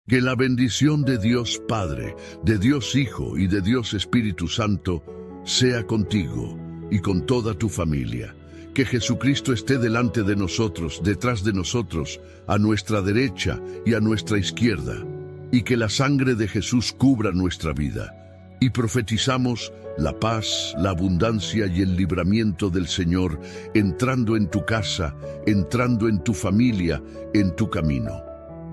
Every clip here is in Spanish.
Que la bendición de Dios Padre, de Dios Hijo y de Dios Espíritu Santo sea contigo y con toda tu familia. Que Jesucristo esté delante de nosotros, detrás de nosotros, a nuestra derecha y a nuestra izquierda. Y que la sangre de Jesús cubra nuestra vida. Y profetizamos la paz, la abundancia y el libramiento del Señor entrando en tu casa, entrando en tu familia, en tu camino.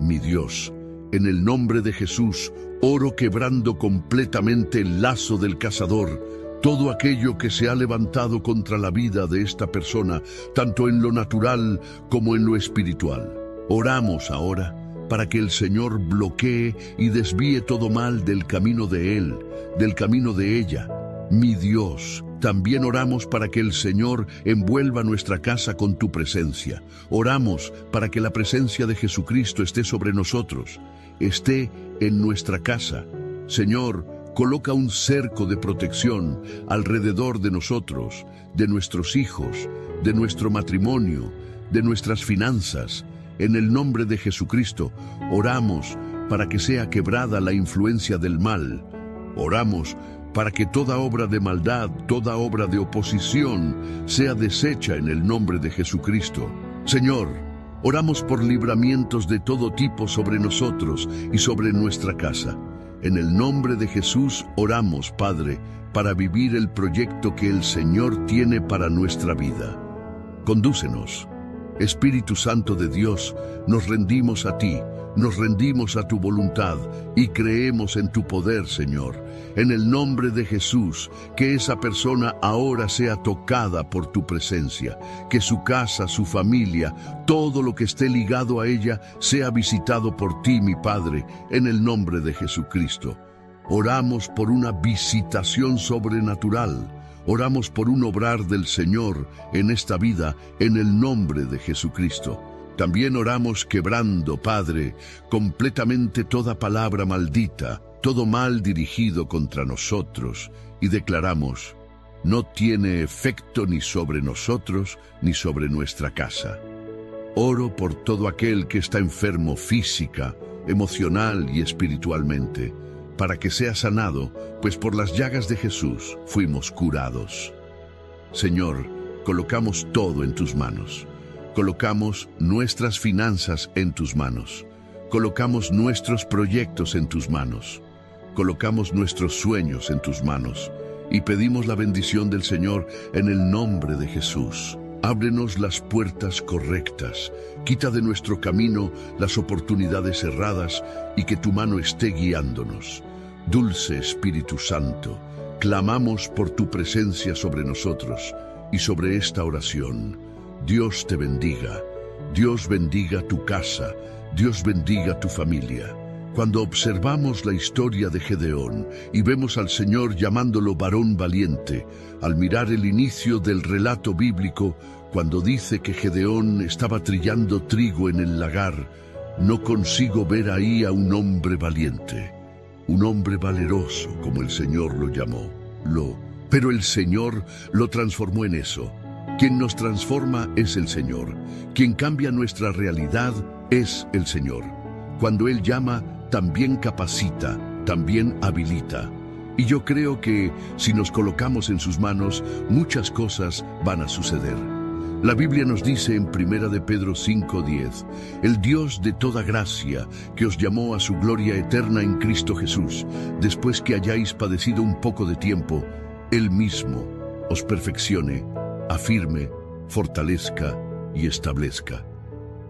Mi Dios, en el nombre de Jesús, oro quebrando completamente el lazo del cazador, todo aquello que se ha levantado contra la vida de esta persona, tanto en lo natural como en lo espiritual. Oramos ahora para que el Señor bloquee y desvíe todo mal del camino de él, del camino de ella. Mi Dios, también oramos para que el Señor envuelva nuestra casa con tu presencia. Oramos para que la presencia de Jesucristo esté sobre nosotros, esté en nuestra casa. Señor, coloca un cerco de protección alrededor de nosotros, de nuestros hijos, de nuestro matrimonio, de nuestras finanzas. En el nombre de Jesucristo, oramos para que sea quebrada la influencia del mal. Oramos para que toda obra de maldad, toda obra de oposición, sea deshecha en el nombre de Jesucristo. Señor, oramos por libramientos de todo tipo sobre nosotros y sobre nuestra casa. En el nombre de Jesús oramos, Padre, para vivir el proyecto que el Señor tiene para nuestra vida. Condúcenos. Espíritu Santo de Dios, nos rendimos a ti, nos rendimos a tu voluntad y creemos en tu poder, Señor. En el nombre de Jesús, que esa persona ahora sea tocada por tu presencia, que su casa, su familia, todo lo que esté ligado a ella, sea visitado por ti, mi Padre, en el nombre de Jesucristo. Oramos por una visitación sobrenatural. Oramos por un obrar del Señor en esta vida, en el nombre de Jesucristo. También oramos quebrando, Padre, completamente toda palabra maldita, todo mal dirigido contra nosotros, y declaramos, no tiene efecto ni sobre nosotros ni sobre nuestra casa. Oro por todo aquel que está enfermo física, emocional y espiritualmente, para que sea sanado, pues por las llagas de Jesús fuimos curados. Señor, colocamos todo en tus manos. Colocamos nuestras finanzas en tus manos. Colocamos nuestros proyectos en tus manos. Colocamos nuestros sueños en tus manos. Y pedimos la bendición del Señor en el nombre de Jesús. Ábrenos las puertas correctas, quita de nuestro camino las oportunidades erradas y que tu mano esté guiándonos. Dulce Espíritu Santo, clamamos por tu presencia sobre nosotros y sobre esta oración. Dios te bendiga, Dios bendiga tu casa, Dios bendiga tu familia. Cuando observamos la historia de Gedeón y vemos al Señor llamándolo varón valiente, al mirar el inicio del relato bíblico, cuando dice que Gedeón estaba trillando trigo en el lagar, no consigo ver ahí a un hombre valiente, un hombre valeroso, como el Señor lo llamó. Pero el Señor lo transformó en eso. Quien nos transforma es el Señor. Quien cambia nuestra realidad es el Señor. Cuando Él llama, también capacita, también habilita. Y yo creo que si nos colocamos en sus manos, muchas cosas van a suceder. La Biblia nos dice en 1 de Pedro 5:10, el Dios de toda gracia, que os llamó a su gloria eterna en Cristo Jesús, después que hayáis padecido un poco de tiempo, Él mismo os perfeccione, afirme, fortalezca y establezca.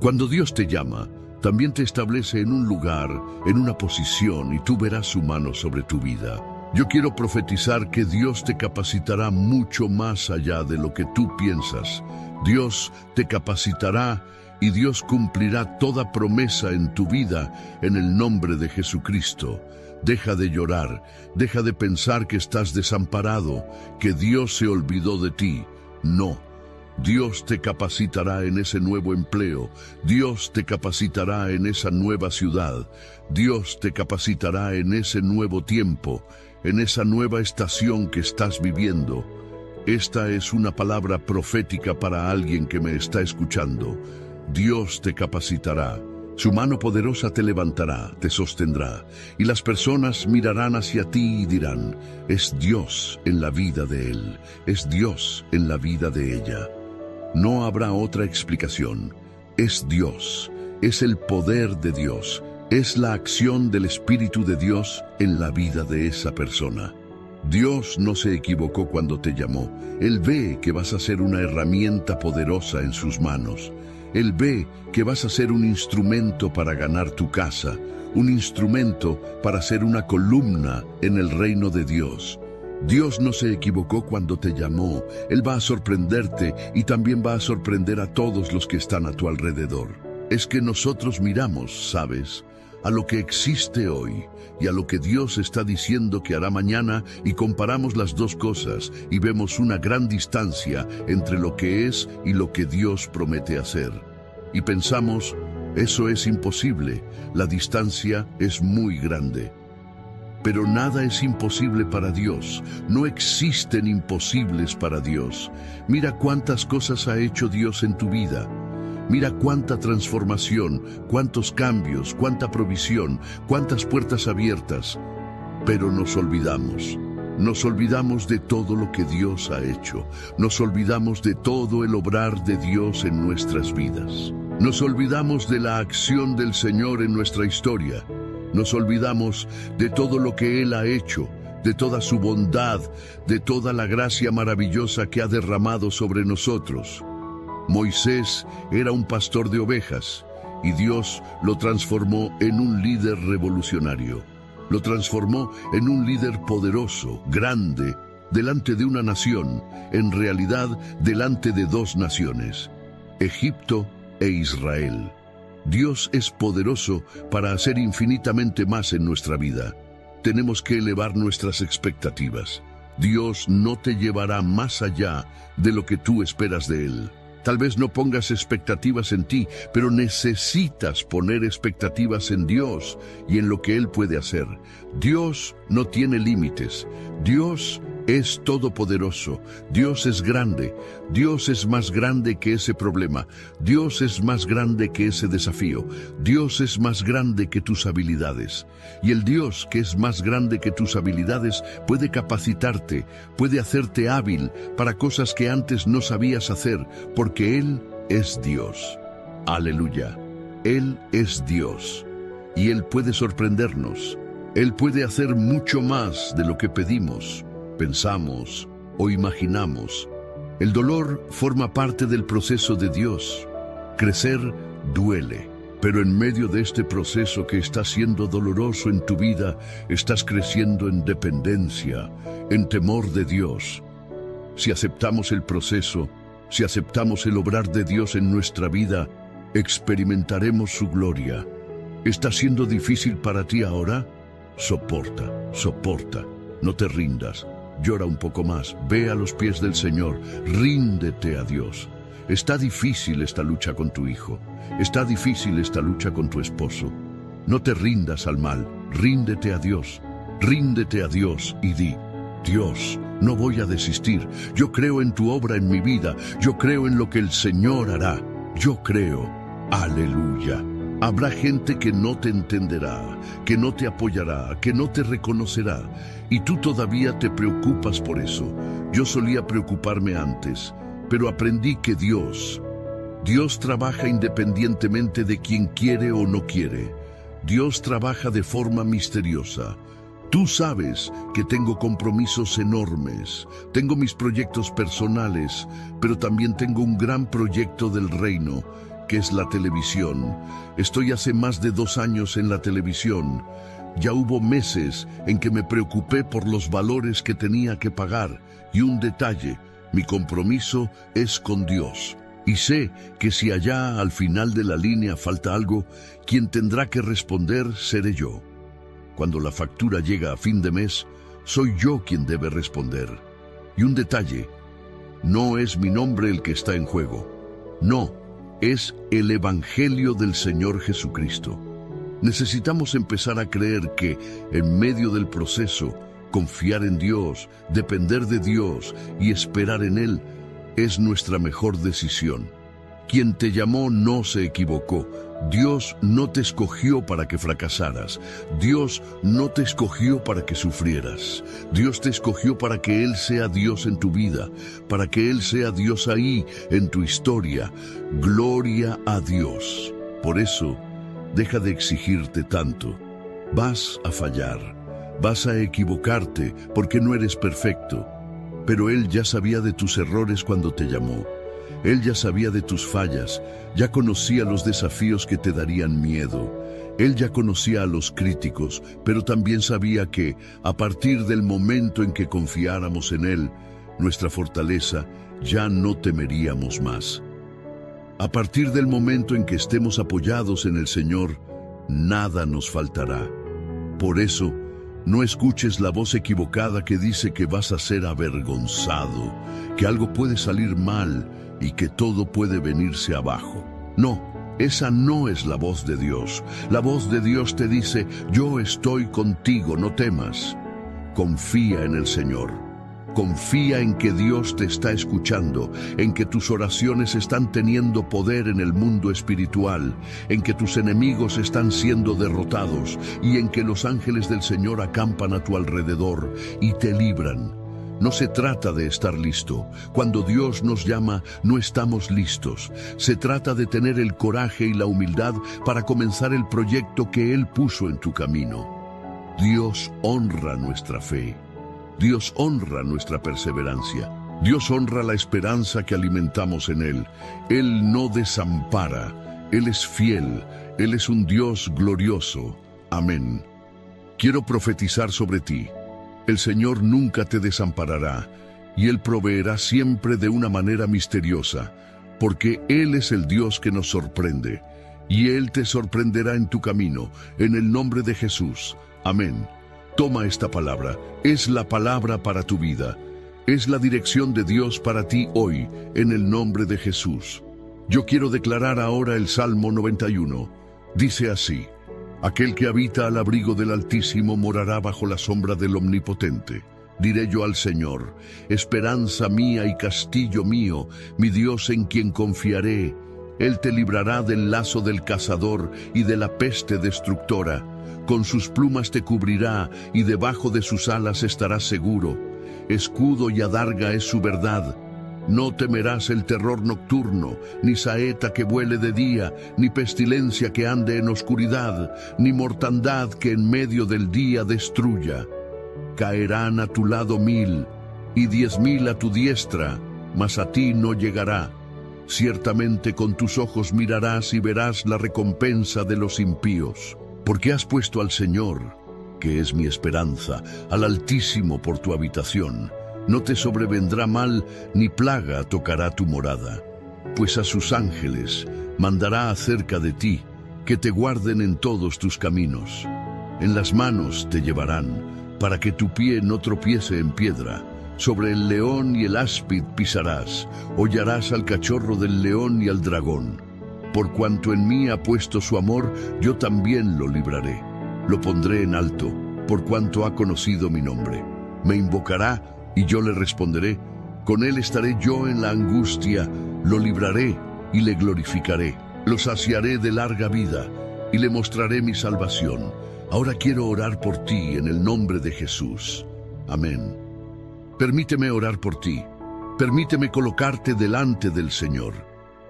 Cuando Dios te llama, también te establece en un lugar, en una posición, y tú verás su mano sobre tu vida. Yo quiero profetizar que Dios te capacitará mucho más allá de lo que tú piensas. Dios te capacitará y Dios cumplirá toda promesa en tu vida en el nombre de Jesucristo. Deja de llorar, deja de pensar que estás desamparado, que Dios se olvidó de ti. No. Dios te capacitará en ese nuevo empleo, Dios te capacitará en esa nueva ciudad, Dios te capacitará en ese nuevo tiempo, en esa nueva estación que estás viviendo. Esta es una palabra profética para alguien que me está escuchando. Dios te capacitará. Su mano poderosa te levantará, te sostendrá, y las personas mirarán hacia ti y dirán, es Dios en la vida de él, es Dios en la vida de ella. No habrá otra explicación. Es Dios, es el poder de Dios, es la acción del Espíritu de Dios en la vida de esa persona. Dios no se equivocó cuando te llamó. Él ve que vas a ser una herramienta poderosa en sus manos. Él ve que vas a ser un instrumento para ganar tu casa, un instrumento para ser una columna en el reino de Dios. Dios no se equivocó cuando te llamó. Él va a sorprenderte y también va a sorprender a todos los que están a tu alrededor. Es que nosotros miramos, ¿sabes?, a lo que existe hoy y a lo que Dios está diciendo que hará mañana, y comparamos las dos cosas y vemos una gran distancia entre lo que es y lo que Dios promete hacer. Y pensamos, eso es imposible, la distancia es muy grande. Pero nada es imposible para Dios, no existen imposibles para Dios. Mira cuántas cosas ha hecho Dios en tu vida. Mira cuánta transformación, cuántos cambios, cuánta provisión, cuántas puertas abiertas. Pero nos olvidamos de todo lo que Dios ha hecho. Nos olvidamos de todo el obrar de Dios en nuestras vidas. Nos olvidamos de la acción del Señor en nuestra historia. Nos olvidamos de todo lo que Él ha hecho, de toda su bondad, de toda la gracia maravillosa que ha derramado sobre nosotros. Moisés era un pastor de ovejas y Dios lo transformó en un líder revolucionario. Lo transformó en un líder poderoso, grande, delante de una nación, en realidad delante de dos naciones, Egipto e Israel. Dios es poderoso para hacer infinitamente más en nuestra vida. Tenemos que elevar nuestras expectativas. Dios no te llevará más allá de lo que tú esperas de Él. Tal vez no pongas expectativas en ti, pero necesitas poner expectativas en Dios y en lo que Él puede hacer. Dios no tiene límites. Dios es todopoderoso. Dios es grande. Dios es más grande que ese problema. Dios es más grande que ese desafío. Dios es más grande que tus habilidades. Y el Dios que es más grande que tus habilidades puede capacitarte, puede hacerte hábil para cosas que antes no sabías hacer, porque Él es Dios. Aleluya. Él es Dios. Y Él puede sorprendernos. Él puede hacer mucho más de lo que pedimos, pensamos o imaginamos. El dolor forma parte del proceso de Dios. Crecer duele, pero en medio de este proceso que está siendo doloroso en tu vida, estás creciendo en dependencia, en temor de Dios. Si aceptamos el proceso, si aceptamos el obrar de Dios en nuestra vida, experimentaremos su gloria. ¿Está siendo difícil para ti ahora? Soporta, soporta, no te rindas. Llora un poco más, ve a los pies del Señor, ríndete a Dios. Está difícil esta lucha con tu hijo, está difícil esta lucha con tu esposo. No te rindas al mal, ríndete a Dios y di, Dios, no voy a desistir, yo creo en tu obra en mi vida, yo creo en lo que el Señor hará, yo creo, aleluya. Habrá gente que no te entenderá, que no te apoyará, que no te reconocerá, y tú todavía te preocupas por eso. Yo solía preocuparme antes, pero aprendí que Dios trabaja independientemente de quien quiere o no quiere. Dios trabaja de forma misteriosa. Tú sabes que tengo compromisos enormes, tengo mis proyectos personales, pero también tengo un gran proyecto del reino, que es la televisión. Estoy hace más de 2 años en la televisión. Ya hubo meses en que me preocupé por los valores que tenía que pagar. Y un detalle, mi compromiso es con Dios. Y sé que si allá al final de la línea falta algo, quien tendrá que responder seré yo. Cuando la factura llega a fin de mes, soy yo quien debe responder. Y un detalle, no es mi nombre el que está en juego. No, es el Evangelio del Señor Jesucristo. Necesitamos empezar a creer que, en medio del proceso, confiar en Dios, depender de Dios y esperar en Él es nuestra mejor decisión. Quien te llamó no se equivocó. Dios no te escogió para que fracasaras. Dios no te escogió para que sufrieras. Dios te escogió para que Él sea Dios en tu vida, para que Él sea Dios ahí en tu historia. Gloria a Dios. Por eso, deja de exigirte tanto. Vas a fallar, vas a equivocarte porque no eres perfecto. Pero Él ya sabía de tus errores cuando te llamó. Él ya sabía de tus fallas, ya conocía los desafíos que te darían miedo. Él ya conocía a los críticos, pero también sabía que, a partir del momento en que confiáramos en Él, nuestra fortaleza, ya no temeríamos más. A partir del momento en que estemos apoyados en el Señor, nada nos faltará. Por eso, no escuches la voz equivocada que dice que vas a ser avergonzado, que algo puede salir mal y que todo puede venirse abajo. No, esa no es la voz de Dios. La voz de Dios te dice, yo estoy contigo, no temas. Confía en el Señor. Confía en que Dios te está escuchando, en que tus oraciones están teniendo poder en el mundo espiritual, en que tus enemigos están siendo derrotados y en que los ángeles del Señor acampan a tu alrededor y te libran. No se trata de estar listo. Cuando Dios nos llama, no estamos listos. Se trata de tener el coraje y la humildad para comenzar el proyecto que Él puso en tu camino. Dios honra nuestra fe. Dios honra nuestra perseverancia. Dios honra la esperanza que alimentamos en Él. Él no desampara. Él es fiel. Él es un Dios glorioso. Amén. Quiero profetizar sobre ti. El Señor nunca te desamparará, y Él proveerá siempre de una manera misteriosa, porque Él es el Dios que nos sorprende, y Él te sorprenderá en tu camino, en el nombre de Jesús. Amén. Toma esta palabra, es la palabra para tu vida, es la dirección de Dios para ti hoy, en el nombre de Jesús. Yo quiero declarar ahora el Salmo 91. Dice así: aquel que habita al abrigo del Altísimo morará bajo la sombra del Omnipotente. Diré yo al Señor, esperanza mía y castillo mío, mi Dios en quien confiaré. Él te librará del lazo del cazador y de la peste destructora. Con sus plumas te cubrirá y debajo de sus alas estarás seguro. Escudo y adarga es su verdad. No temerás el terror nocturno, ni saeta que vuele de día, ni pestilencia que ande en oscuridad, ni mortandad que en medio del día destruya. Caerán a tu lado 1000, y 10,000 a tu diestra, mas a ti no llegará. Ciertamente con tus ojos mirarás y verás la recompensa de los impíos. Porque has puesto al Señor, que es mi esperanza, al Altísimo por tu habitación. No te sobrevendrá mal, ni plaga tocará tu morada. Pues a sus ángeles mandará acerca de ti, que te guarden en todos tus caminos. En las manos te llevarán, para que tu pie no tropiece en piedra. Sobre el león y el áspid pisarás, hollarás al cachorro del león y al dragón. Por cuanto en mí ha puesto su amor, yo también lo libraré. Lo pondré en alto, por cuanto ha conocido mi nombre. Me invocará, y yo le responderé. Con él estaré yo en la angustia, lo libraré y le glorificaré. Lo saciaré de larga vida y le mostraré mi salvación. Ahora quiero orar por ti en el nombre de Jesús. Amén. Permíteme orar por ti. Permíteme colocarte delante del Señor.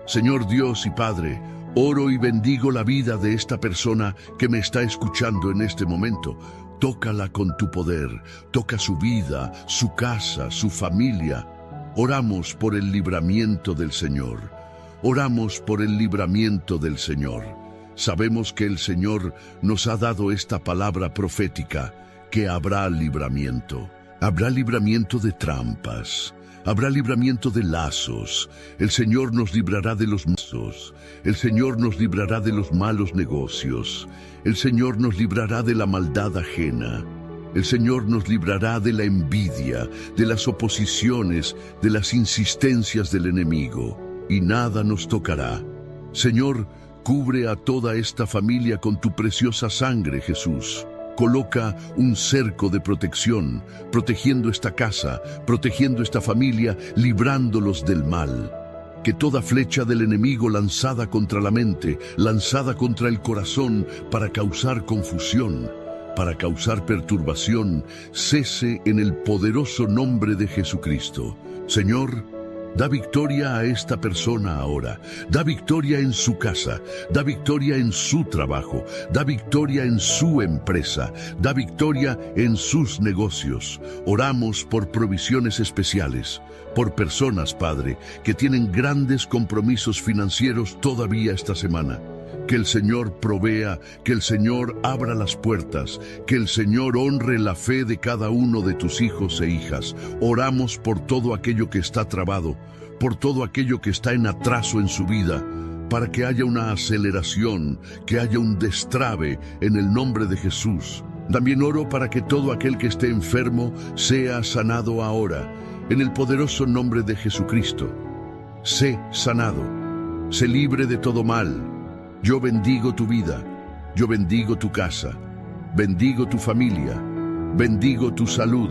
Señor Dios y Padre, oro y bendigo la vida de esta persona que me está escuchando en este momento. Tócala con tu poder, toca su vida, su casa, su familia. Oramos por el libramiento del Señor. Oramos por el libramiento del Señor. Sabemos que el Señor nos ha dado esta palabra profética, que habrá libramiento. Habrá libramiento de trampas. Habrá libramiento de lazos. El Señor nos librará de los mazos. El Señor nos librará de los malos negocios. El Señor nos librará de la maldad ajena. El Señor nos librará de la envidia, de las oposiciones, de las insistencias del enemigo. Y nada nos tocará. Señor, cubre a toda esta familia con tu preciosa sangre, Jesús. Coloca un cerco de protección, protegiendo esta casa, protegiendo esta familia, librándolos del mal. que toda flecha del enemigo lanzada contra la mente, lanzada contra el corazón para causar confusión, para causar perturbación, cese en el poderoso nombre de Jesucristo. Señor, da victoria a esta persona ahora, da victoria en su casa, da victoria en su trabajo, da victoria en su empresa, da victoria en sus negocios. Oramos por provisiones especiales, por personas, Padre, que tienen grandes compromisos financieros todavía esta semana. Que el Señor provea, que el Señor abra las puertas, que el Señor honre la fe de cada uno de tus hijos e hijas. Oramos por todo aquello que está trabado, por todo aquello que está en atraso en su vida, para que haya una aceleración, que haya un destrabe en el nombre de Jesús. También oro para que todo aquel que esté enfermo sea sanado ahora, en el poderoso nombre de Jesucristo. Sé sanado, sé libre de todo mal. Yo bendigo tu vida, yo bendigo tu casa, bendigo tu familia, bendigo tu salud.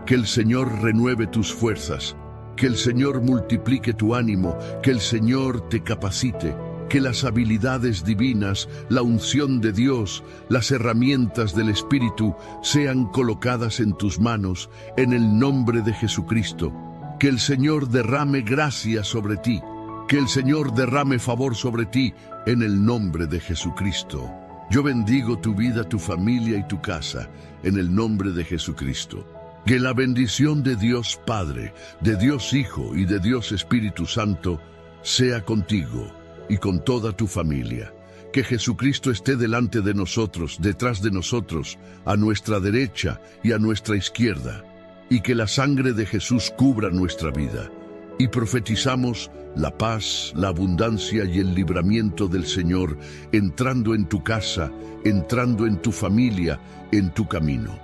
Que el Señor renueve tus fuerzas, que el Señor multiplique tu ánimo, que el Señor te capacite, que las habilidades divinas, la unción de Dios, las herramientas del Espíritu sean colocadas en tus manos, en el nombre de Jesucristo. Que el Señor derrame gracia sobre ti, que el Señor derrame favor sobre ti, en el nombre de Jesucristo. Yo bendigo tu vida, tu familia y tu casa, en el nombre de Jesucristo. Que la bendición de Dios Padre, de Dios Hijo y de Dios Espíritu Santo sea contigo y con toda tu familia. Que Jesucristo esté delante de nosotros, detrás de nosotros, a nuestra derecha y a nuestra izquierda, y que la sangre de Jesús cubra nuestra vida. Y profetizamos la paz, la abundancia y el libramiento del Señor entrando en tu casa, entrando en tu familia, en tu camino.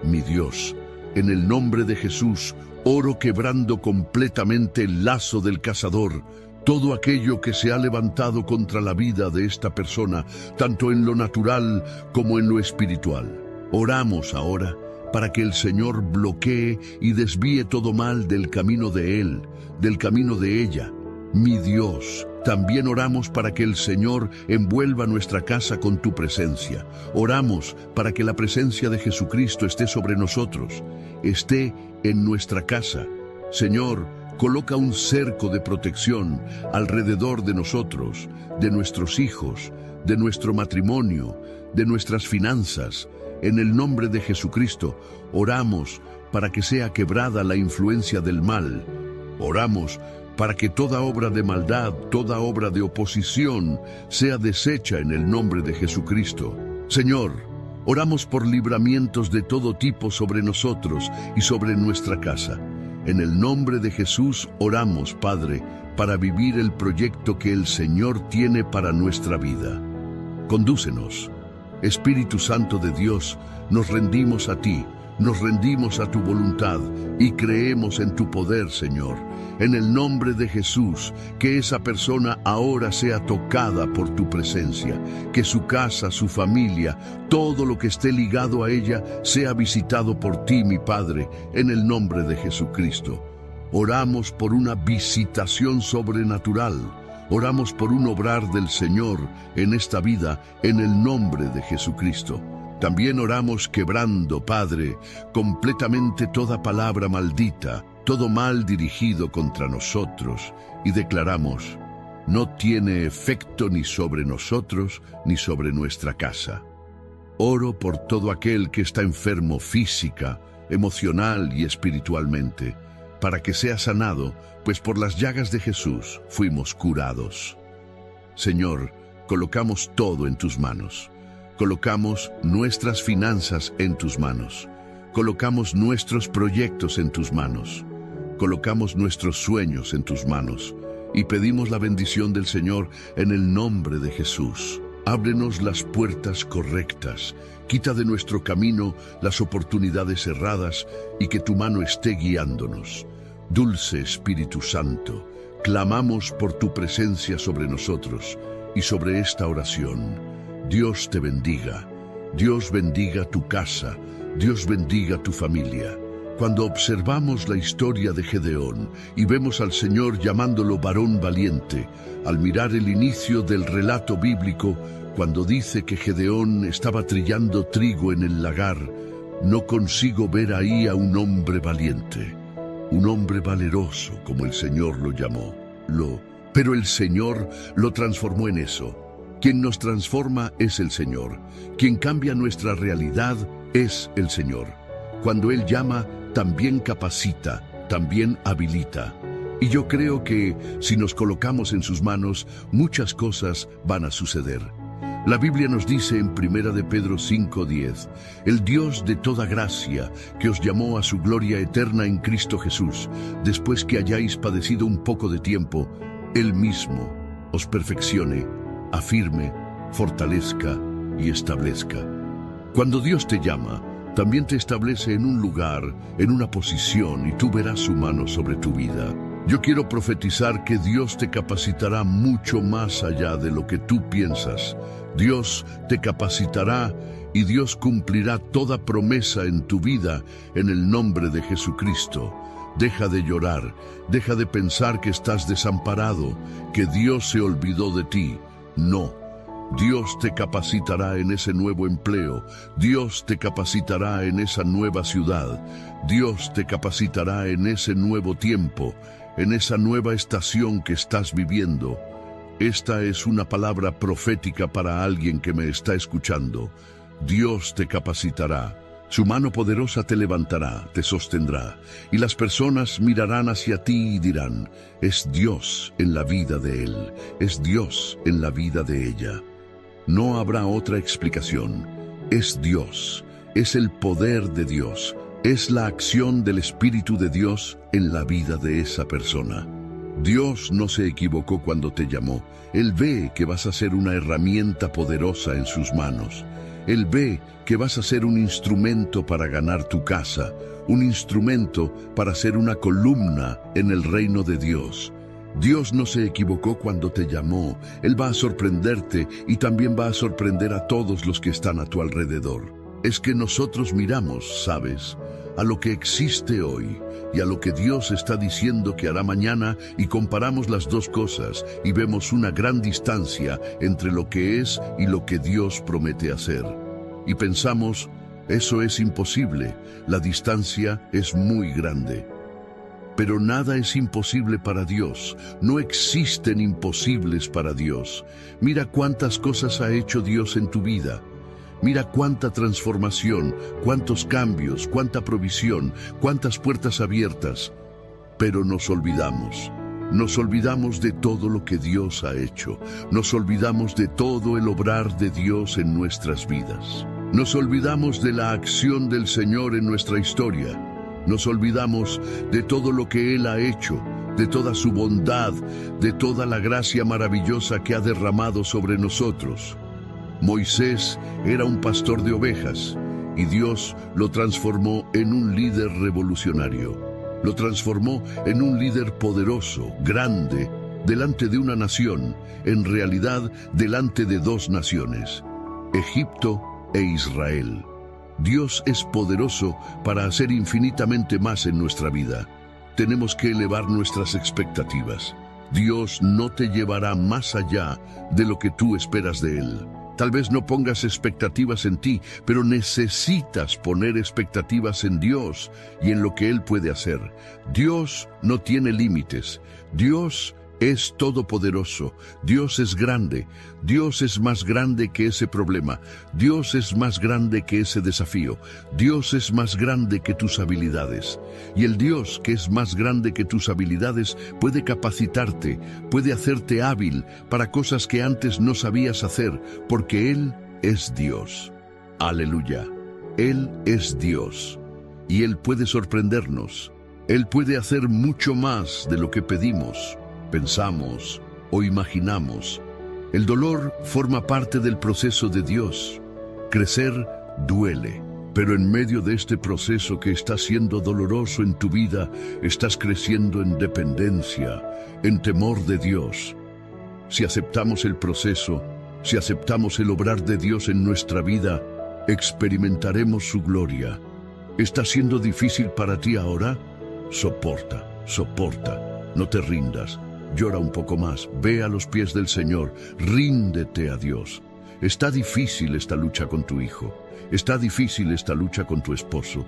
Mi Dios, en el nombre de Jesús, oro quebrando completamente el lazo del cazador, todo aquello que se ha levantado contra la vida de esta persona, tanto en lo natural como en lo espiritual. Oramos ahora para que el Señor bloquee y desvíe todo mal del camino de él, del camino de ella. Mi Dios, también oramos para que el Señor envuelva nuestra casa con tu presencia. Oramos para que la presencia de Jesucristo esté sobre nosotros, esté en nuestra casa. Señor, coloca un cerco de protección alrededor de nosotros, de nuestros hijos, de nuestro matrimonio, de nuestras finanzas. En el nombre de Jesucristo, oramos para que sea quebrada la influencia del mal. Oramos para que toda obra de maldad, toda obra de oposición, sea deshecha en el nombre de Jesucristo. Señor, oramos por libramientos de todo tipo sobre nosotros y sobre nuestra casa. En el nombre de Jesús oramos, Padre, para vivir el proyecto que el Señor tiene para nuestra vida. Condúcenos. Espíritu Santo de Dios, nos rendimos a ti, nos rendimos a tu voluntad y creemos en tu poder, Señor. En el nombre de Jesús, que esa persona ahora sea tocada por tu presencia, que su casa, su familia, todo lo que esté ligado a ella sea visitado por ti, mi Padre, en el nombre de Jesucristo. Oramos por una visitación sobrenatural. Oramos por un obrar del Señor en esta vida, en el nombre de Jesucristo. También oramos quebrando, Padre, completamente toda palabra maldita, todo mal dirigido contra nosotros, y declaramos, no tiene efecto ni sobre nosotros ni sobre nuestra casa. Oro por todo aquel que está enfermo física, emocional y espiritualmente, para que sea sanado, pues por las llagas de Jesús fuimos curados. Señor, colocamos todo en tus manos. Colocamos nuestras finanzas en tus manos. Colocamos nuestros proyectos en tus manos. Colocamos nuestros sueños en tus manos. Y pedimos la bendición del Señor en el nombre de Jesús. Ábrenos las puertas correctas. Quita de nuestro camino las oportunidades cerradas y que tu mano esté guiándonos. Dulce Espíritu Santo, clamamos por tu presencia sobre nosotros y sobre esta oración. Dios te bendiga. Dios bendiga tu casa. Dios bendiga tu familia. Cuando observamos la historia de Gedeón y vemos al Señor llamándolo varón valiente, al mirar el inicio del relato bíblico, cuando dice que Gedeón estaba trillando trigo en el lagar, no consigo ver ahí a un hombre valiente, un hombre valeroso, como el Señor lo llamó. Pero el Señor lo transformó en eso. Quien nos transforma es el Señor. Quien cambia nuestra realidad es el Señor. Cuando Él llama, también capacita, también habilita. Y yo creo que si nos colocamos en sus manos, muchas cosas van a suceder. La Biblia nos dice en 1 de Pedro 5:10, el Dios de toda gracia, que os llamó a su gloria eterna en Cristo Jesús, después que hayáis padecido un poco de tiempo, Él mismo os perfeccione, afirme, fortalezca y establezca. Cuando Dios te llama, también te establece en un lugar, en una posición, y tú verás su mano sobre tu vida. Yo quiero profetizar que Dios te capacitará mucho más allá de lo que tú piensas. Dios te capacitará y Dios cumplirá toda promesa en tu vida en el nombre de Jesucristo. Deja de llorar, deja de pensar que estás desamparado, que Dios se olvidó de ti. No. Dios te capacitará en ese nuevo empleo, Dios te capacitará en esa nueva ciudad, Dios te capacitará en ese nuevo tiempo, en esa nueva estación que estás viviendo. Esta es una palabra profética para alguien que me está escuchando. Dios te capacitará. Su mano poderosa te levantará, te sostendrá, y las personas mirarán hacia ti y dirán, es Dios en la vida de él, es Dios en la vida de ella. No habrá otra explicación. Es Dios, es el poder de Dios, es la acción del Espíritu de Dios en la vida de esa persona. Dios no se equivocó cuando te llamó. Él ve que vas a ser una herramienta poderosa en sus manos. Él ve que vas a ser un instrumento para ganar tu casa, un instrumento para ser una columna en el reino de Dios. Dios no se equivocó cuando te llamó. Él va a sorprenderte y también va a sorprender a todos los que están a tu alrededor. Es que nosotros miramos, ¿sabes?, a lo que existe hoy y a lo que Dios está diciendo que hará mañana, y comparamos las dos cosas y vemos una gran distancia entre lo que es y lo que Dios promete hacer. Y pensamos, eso es imposible, la distancia es muy grande. Pero nada es imposible para Dios, no existen imposibles para Dios. Mira cuántas cosas ha hecho Dios en tu vida. Mira cuánta transformación, cuántos cambios, cuánta provisión, cuántas puertas abiertas. Pero nos olvidamos de todo lo que Dios ha hecho. Nos olvidamos de todo el obrar de Dios en nuestras vidas. Nos olvidamos de la acción del Señor en nuestra historia. Nos olvidamos de todo lo que Él ha hecho, de toda su bondad, de toda la gracia maravillosa que ha derramado sobre nosotros. Moisés era un pastor de ovejas y Dios lo transformó en un líder revolucionario. Lo transformó en un líder poderoso, grande, delante de una nación, en realidad delante de dos naciones, Egipto e Israel. Dios es poderoso para hacer infinitamente más en nuestra vida. Tenemos que elevar nuestras expectativas. Dios no te llevará más allá de lo que tú esperas de Él. Tal vez no pongas expectativas en ti, pero necesitas poner expectativas en Dios y en lo que Él puede hacer. Dios no tiene límites. Dios es todopoderoso. Dios es grande. Dios es más grande que ese problema. Dios es más grande que ese desafío. Dios es más grande que tus habilidades. Y el Dios que es más grande que tus habilidades puede capacitarte, puede hacerte hábil para cosas que antes no sabías hacer, porque Él es Dios. Aleluya. Él es Dios. Y Él puede sorprendernos. Él puede hacer mucho más de lo que pedimos, pensamos o imaginamos. El dolor forma parte del proceso de Dios. Crecer duele, pero en medio de este proceso que está siendo doloroso en tu vida, estás creciendo en dependencia, en temor de Dios. Si aceptamos el proceso, si aceptamos el obrar de Dios en nuestra vida, experimentaremos su gloria. ¿Está siendo difícil para ti ahora? Soporta, soporta, no te rindas. Llora un poco más, ve a los pies del Señor, ríndete a Dios. Está difícil esta lucha con tu hijo, está difícil esta lucha con tu esposo.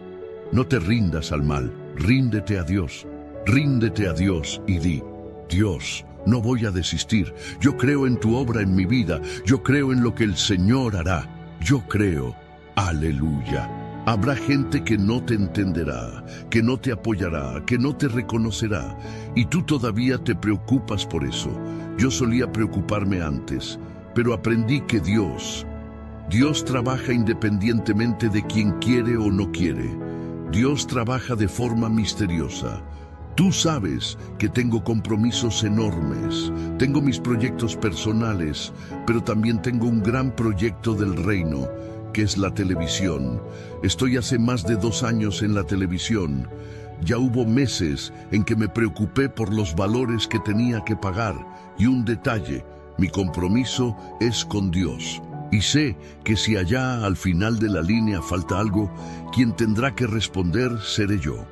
No te rindas al mal, ríndete a Dios y di: Dios, no voy a desistir, yo creo en tu obra en mi vida, yo creo en lo que el Señor hará, yo creo, aleluya. Habrá gente que no te entenderá, que no te apoyará, que no te reconocerá, y tú todavía te preocupas por eso. Yo solía preocuparme antes, pero aprendí que Dios trabaja independientemente de quien quiere o no quiere. Dios trabaja de forma misteriosa. Tú sabes que tengo compromisos enormes, tengo mis proyectos personales, pero también tengo un gran proyecto del reino, que es la televisión. Estoy hace más de 2 años en la televisión. Ya hubo meses en que me preocupé por los valores que tenía que pagar. Y un detalle, mi compromiso es con Dios. Y sé que si allá al final de la línea falta algo, quien tendrá que responder seré yo.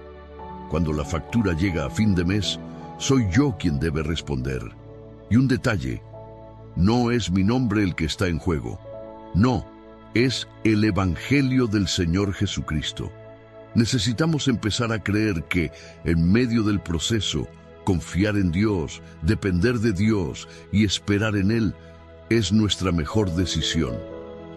Cuando la factura llega a fin de mes, soy yo quien debe responder. Y un detalle, no es mi nombre el que está en juego. No, es el Evangelio del Señor Jesucristo. Necesitamos empezar a creer que, en medio del proceso, confiar en Dios, depender de Dios y esperar en Él es nuestra mejor decisión.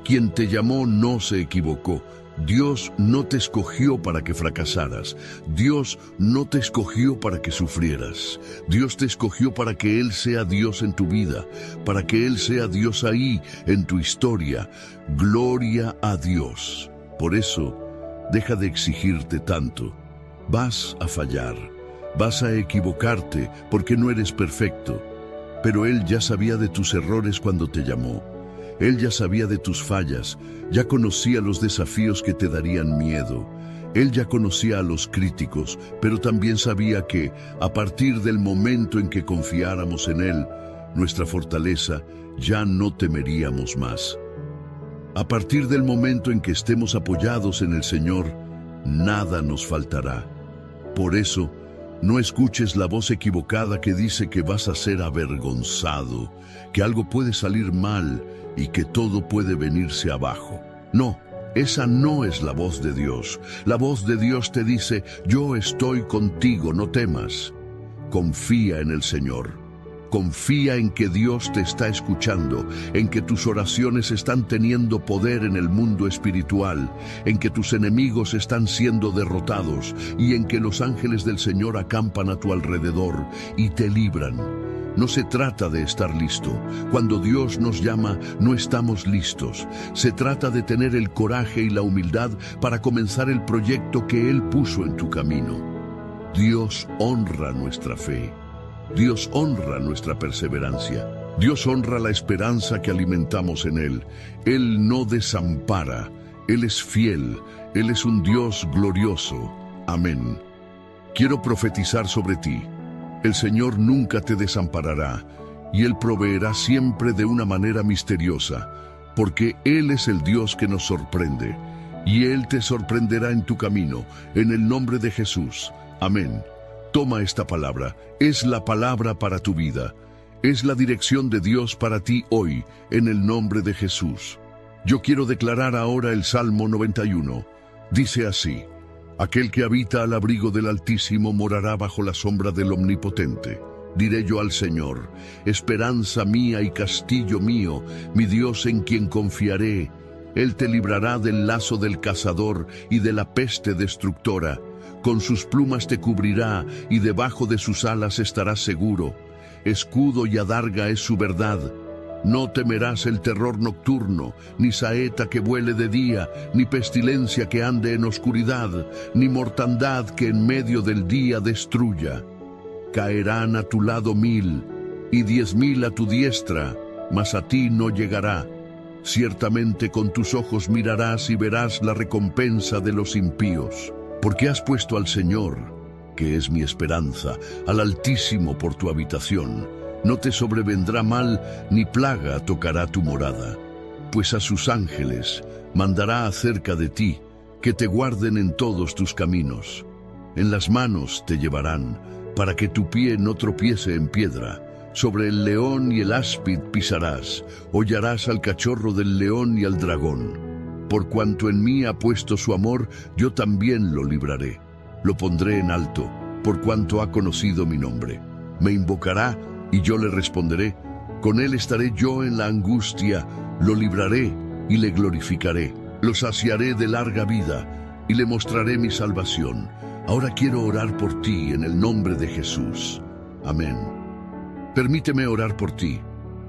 Quien te llamó no se equivocó. Dios no te escogió para que fracasaras. Dios no te escogió para que sufrieras. Dios te escogió para que Él sea Dios en tu vida, para que Él sea Dios ahí, en tu historia. Gloria a Dios. Por eso, deja de exigirte tanto. Vas a fallar, vas a equivocarte porque no eres perfecto. Pero Él ya sabía de tus errores cuando te llamó. Él ya sabía de tus fallas, ya conocía los desafíos que te darían miedo. Él ya conocía a los críticos, pero también sabía que, a partir del momento en que confiáramos en Él, nuestra fortaleza, ya no temeríamos más. A partir del momento en que estemos apoyados en el Señor, nada nos faltará. Por eso, no escuches la voz equivocada que dice que vas a ser avergonzado, que algo puede salir mal y que todo puede venirse abajo. No, esa no es la voz de Dios. La voz de Dios te dice: yo estoy contigo, no temas. Confía en el Señor. Confía en que Dios te está escuchando, en que tus oraciones están teniendo poder en el mundo espiritual, en que tus enemigos están siendo derrotados y en que los ángeles del Señor acampan a tu alrededor y te libran. No se trata de estar listo. Cuando Dios nos llama, no estamos listos. Se trata de tener el coraje y la humildad para comenzar el proyecto que Él puso en tu camino. Dios honra nuestra fe. Dios honra nuestra perseverancia. Dios honra la esperanza que alimentamos en Él. Él no desampara. Él es fiel. Él es un Dios glorioso. Amén. Quiero profetizar sobre ti. El Señor nunca te desamparará, y Él proveerá siempre de una manera misteriosa, porque Él es el Dios que nos sorprende, y Él te sorprenderá en tu camino, en el nombre de Jesús. Amén. Toma esta palabra, es la palabra para tu vida, es la dirección de Dios para ti hoy, en el nombre de Jesús. Yo quiero declarar ahora el Salmo 91. Dice así: aquel que habita al abrigo del Altísimo morará bajo la sombra del Omnipotente. Diré yo al Señor: esperanza mía y castillo mío, mi Dios en quien confiaré. Él te librará del lazo del cazador y de la peste destructora. Con sus plumas te cubrirá y debajo de sus alas estarás seguro. Escudo y adarga es su verdad. No temerás el terror nocturno, ni saeta que vuele de día, ni pestilencia que ande en oscuridad, ni mortandad que en medio del día destruya. Caerán a tu lado 1000, y 10.000 a tu diestra, mas a ti no llegará. Ciertamente con tus ojos mirarás y verás la recompensa de los impíos. Porque has puesto al Señor, que es mi esperanza, al Altísimo por tu habitación. No te sobrevendrá mal, ni plaga tocará tu morada. Pues a sus ángeles mandará acerca de ti, que te guarden en todos tus caminos. En las manos te llevarán, para que tu pie no tropiece en piedra. Sobre el león y el áspid pisarás, hollarás al cachorro del león y al dragón. Por cuanto en mí ha puesto su amor, yo también lo libraré. Lo pondré en alto, por cuanto ha conocido mi nombre. Me invocará, y yo le responderé. Con él estaré yo en la angustia, lo libraré y le glorificaré. Lo saciaré de larga vida, y le mostraré mi salvación. Ahora quiero orar por ti en el nombre de Jesús. Amén. Permíteme orar por ti.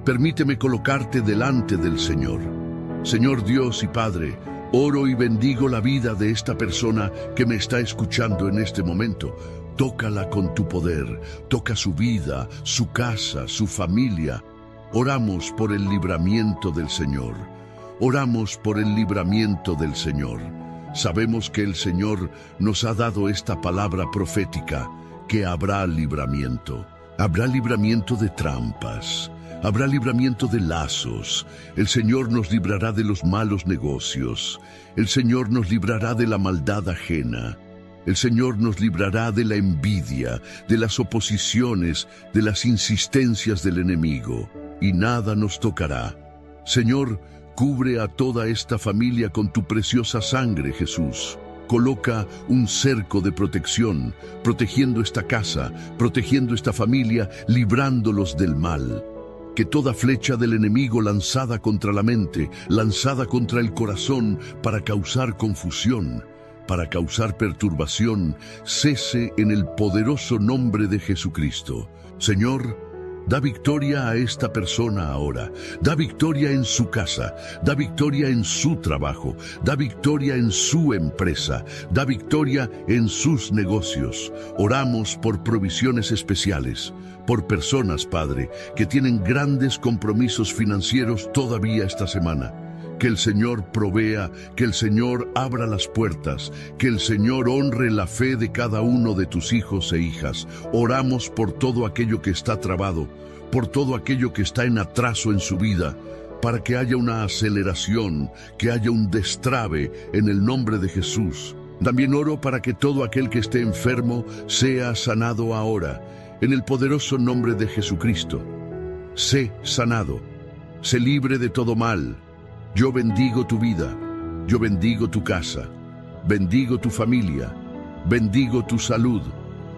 Permíteme colocarte delante del Señor. Señor Dios y Padre, oro y bendigo la vida de esta persona que me está escuchando en este momento. Tócala con tu poder, toca su vida, su casa, su familia. Oramos por el libramiento del Señor. Oramos por el libramiento del Señor. Sabemos que el Señor nos ha dado esta palabra profética, que habrá libramiento. Habrá libramiento de trampas, habrá libramiento de lazos. El Señor nos librará de los malos negocios. El Señor nos librará de la maldad ajena. El Señor nos librará de la envidia, de las oposiciones, de las insistencias del enemigo. Y nada nos tocará. Señor, cubre a toda esta familia con tu preciosa sangre, Jesús. Coloca un cerco de protección, protegiendo esta casa, protegiendo esta familia, librándolos del mal. Que toda flecha del enemigo lanzada contra la mente, lanzada contra el corazón para causar confusión, para causar perturbación, cese en el poderoso nombre de Jesucristo. Señor, da victoria a esta persona ahora. Da victoria en su casa. Da victoria en su trabajo. Da victoria en su empresa. Da victoria en sus negocios. Oramos por provisiones especiales. Por personas, Padre, que tienen grandes compromisos financieros todavía esta semana. Que el Señor provea, que el Señor abra las puertas, que el Señor honre la fe de cada uno de tus hijos e hijas. Oramos por todo aquello que está trabado, por todo aquello que está en atraso en su vida, para que haya una aceleración, que haya un destrabe en el nombre de Jesús. También oro para que todo aquel que esté enfermo sea sanado ahora, en el poderoso nombre de Jesucristo. Sé sanado, sé libre de todo mal. Yo bendigo tu vida, yo bendigo tu casa, bendigo tu familia, bendigo tu salud.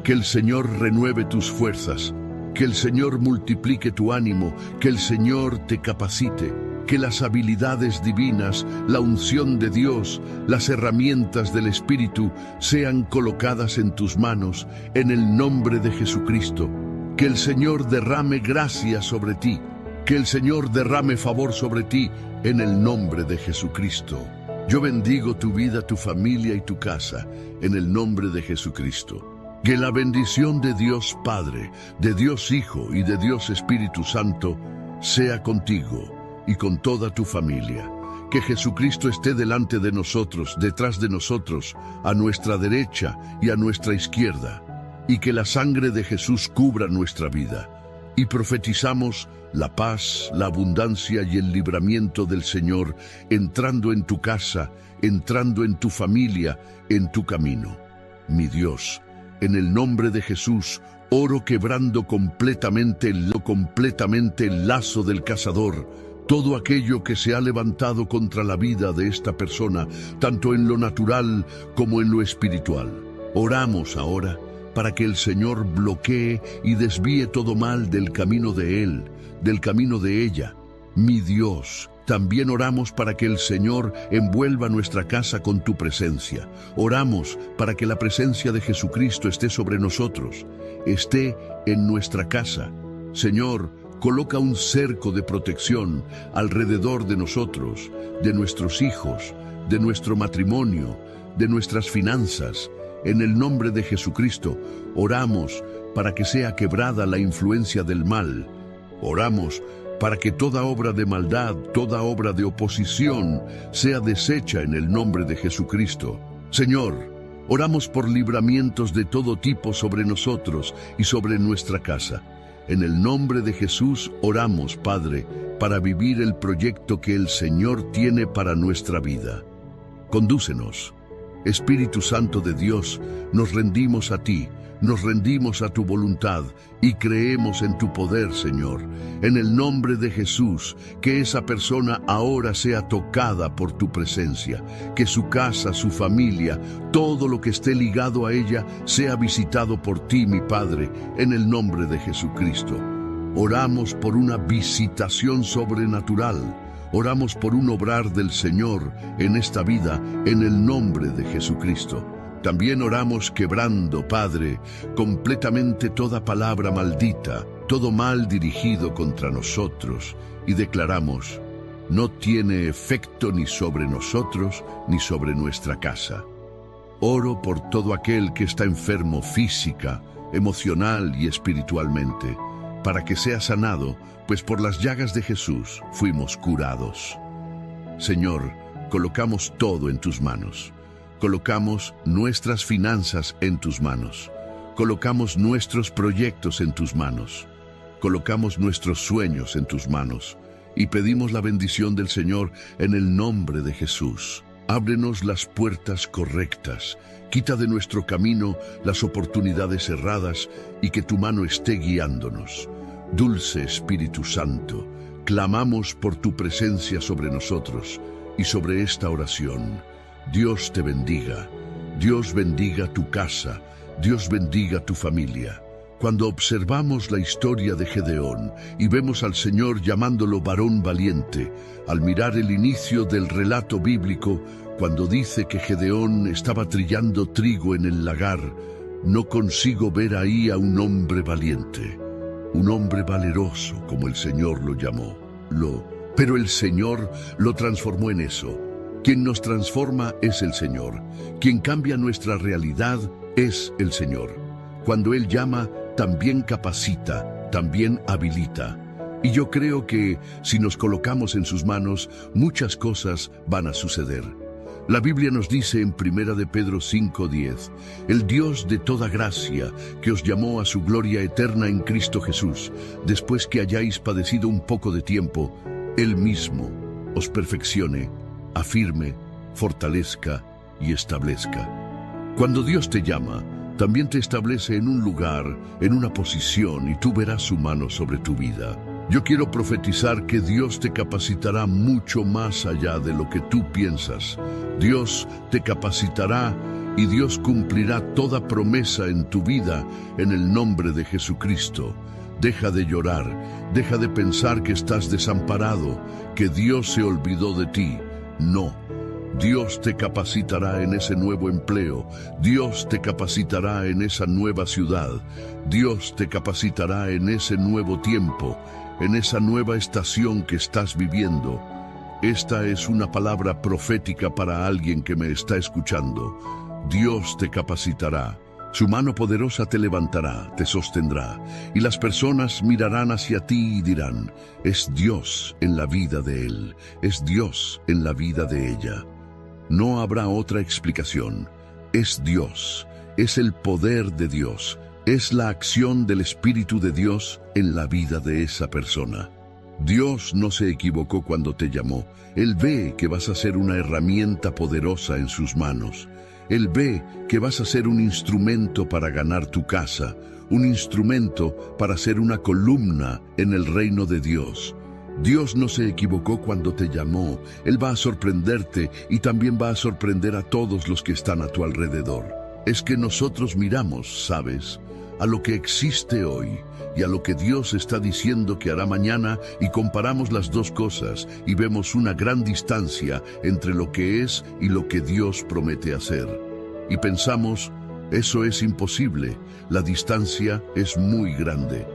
Que el Señor renueve tus fuerzas, que el Señor multiplique tu ánimo, que el Señor te capacite, que las habilidades divinas, la unción de Dios, las herramientas del Espíritu sean colocadas en tus manos, en el nombre de Jesucristo. Que el Señor derrame gracia sobre ti, que el Señor derrame favor sobre ti, en el nombre de Jesucristo. Yo bendigo tu vida, tu familia y tu casa, en el nombre de Jesucristo. Que la bendición de Dios Padre, de Dios Hijo y de Dios Espíritu Santo sea contigo y con toda tu familia. Que Jesucristo esté delante de nosotros, detrás de nosotros, a nuestra derecha y a nuestra izquierda. Y que la sangre de Jesús cubra nuestra vida. Y profetizamos la paz, la abundancia y el libramiento del Señor entrando en tu casa, entrando en tu familia, en tu camino. Mi Dios, en el nombre de Jesús, oro quebrando completamente el lazo del cazador, todo aquello que se ha levantado contra la vida de esta persona, tanto en lo natural como en lo espiritual. Oramos ahora para que el Señor bloquee y desvíe todo mal del camino de él, del camino de ella. Mi Dios, también oramos para que el Señor envuelva nuestra casa con tu presencia. Oramos para que la presencia de Jesucristo esté sobre nosotros, esté en nuestra casa. Señor, coloca un cerco de protección alrededor de nosotros, de nuestros hijos, de nuestro matrimonio, de nuestras finanzas. En el nombre de Jesucristo, oramos para que sea quebrada la influencia del mal. Oramos para que toda obra de maldad, toda obra de oposición, sea deshecha en el nombre de Jesucristo. Señor, oramos por libramientos de todo tipo sobre nosotros y sobre nuestra casa. En el nombre de Jesús oramos, Padre, para vivir el proyecto que el Señor tiene para nuestra vida. Condúcenos, Espíritu Santo de Dios, nos rendimos a ti, nos rendimos a tu voluntad y creemos en tu poder, Señor. En el nombre de Jesús, que esa persona ahora sea tocada por tu presencia, que su casa, su familia, todo lo que esté ligado a ella, sea visitado por ti, mi Padre, en el nombre de Jesucristo. Oramos por una visitación sobrenatural. Oramos por un obrar del Señor en esta vida, en el nombre de Jesucristo. También oramos quebrando, Padre, completamente toda palabra maldita, todo mal dirigido contra nosotros, y declaramos, no tiene efecto ni sobre nosotros ni sobre nuestra casa. Oro por todo aquel que está enfermo física, emocional y espiritualmente, para que sea sanado, pues por las llagas de Jesús fuimos curados. Señor, colocamos todo en tus manos. Colocamos nuestras finanzas en tus manos. Colocamos nuestros proyectos en tus manos. Colocamos nuestros sueños en tus manos. Y pedimos la bendición del Señor en el nombre de Jesús. Ábrenos las puertas correctas. Quita de nuestro camino las oportunidades cerradas y que tu mano esté guiándonos. Dulce Espíritu Santo, clamamos por tu presencia sobre nosotros y sobre esta oración. Dios te bendiga, Dios bendiga tu casa, Dios bendiga tu familia. Cuando observamos la historia de Gedeón y vemos al Señor llamándolo varón valiente, al mirar el inicio del relato bíblico, cuando dice que Gedeón estaba trillando trigo en el lagar, no consigo ver ahí a un hombre valiente, un hombre valeroso como el Señor lo llamó. Pero el Señor lo transformó en eso. Quien nos transforma es el Señor. Quien cambia nuestra realidad es el Señor. Cuando Él llama, también capacita, también habilita. Y yo creo que si nos colocamos en sus manos, muchas cosas van a suceder. La Biblia nos dice en 1 de Pedro 5:10, el Dios de toda gracia, que os llamó a su gloria eterna en Cristo Jesús, después que hayáis padecido un poco de tiempo, Él mismo os perfeccione, afirme, fortalezca y establezca. Cuando Dios te llama, también te establece en un lugar, en una posición, y tú verás su mano sobre tu vida. Yo quiero profetizar que Dios te capacitará mucho más allá de lo que tú piensas. Dios te capacitará y Dios cumplirá toda promesa en tu vida en el nombre de Jesucristo. Deja de llorar, deja de pensar que estás desamparado, que Dios se olvidó de ti. No. Dios te capacitará en ese nuevo empleo, Dios te capacitará en esa nueva ciudad, Dios te capacitará en ese nuevo tiempo, en esa nueva estación que estás viviendo. Esta es una palabra profética para alguien que me está escuchando. Dios te capacitará, su mano poderosa te levantará, te sostendrá, y las personas mirarán hacia ti y dirán, es Dios en la vida de él, es Dios en la vida de ella. No habrá otra explicación. Es Dios, es el poder de Dios, es la acción del Espíritu de Dios en la vida de esa persona. Dios no se equivocó cuando te llamó. Él ve que vas a ser una herramienta poderosa en sus manos. Él ve que vas a ser un instrumento para ganar tu casa, un instrumento para ser una columna en el reino de Dios. Dios no se equivocó cuando te llamó. Él va a sorprenderte y también va a sorprender a todos los que están a tu alrededor. Es que nosotros miramos, ¿sabes?, a lo que existe hoy y a lo que Dios está diciendo que hará mañana, y comparamos las dos cosas y vemos una gran distancia entre lo que es y lo que Dios promete hacer. Y pensamos, eso es imposible, la distancia es muy grande.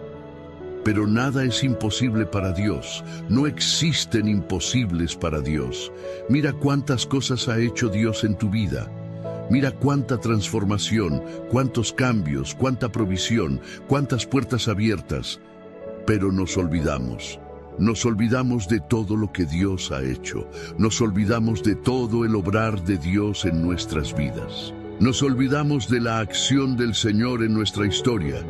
Pero nada es imposible para Dios. No existen imposibles para Dios. Mira cuántas cosas ha hecho Dios en tu vida. Mira cuánta transformación, cuántos cambios, cuánta provisión, cuántas puertas abiertas. Pero nos olvidamos. Nos olvidamos de todo lo que Dios ha hecho. Nos olvidamos de todo el obrar de Dios en nuestras vidas. Nos olvidamos de la acción del Señor en nuestra historia.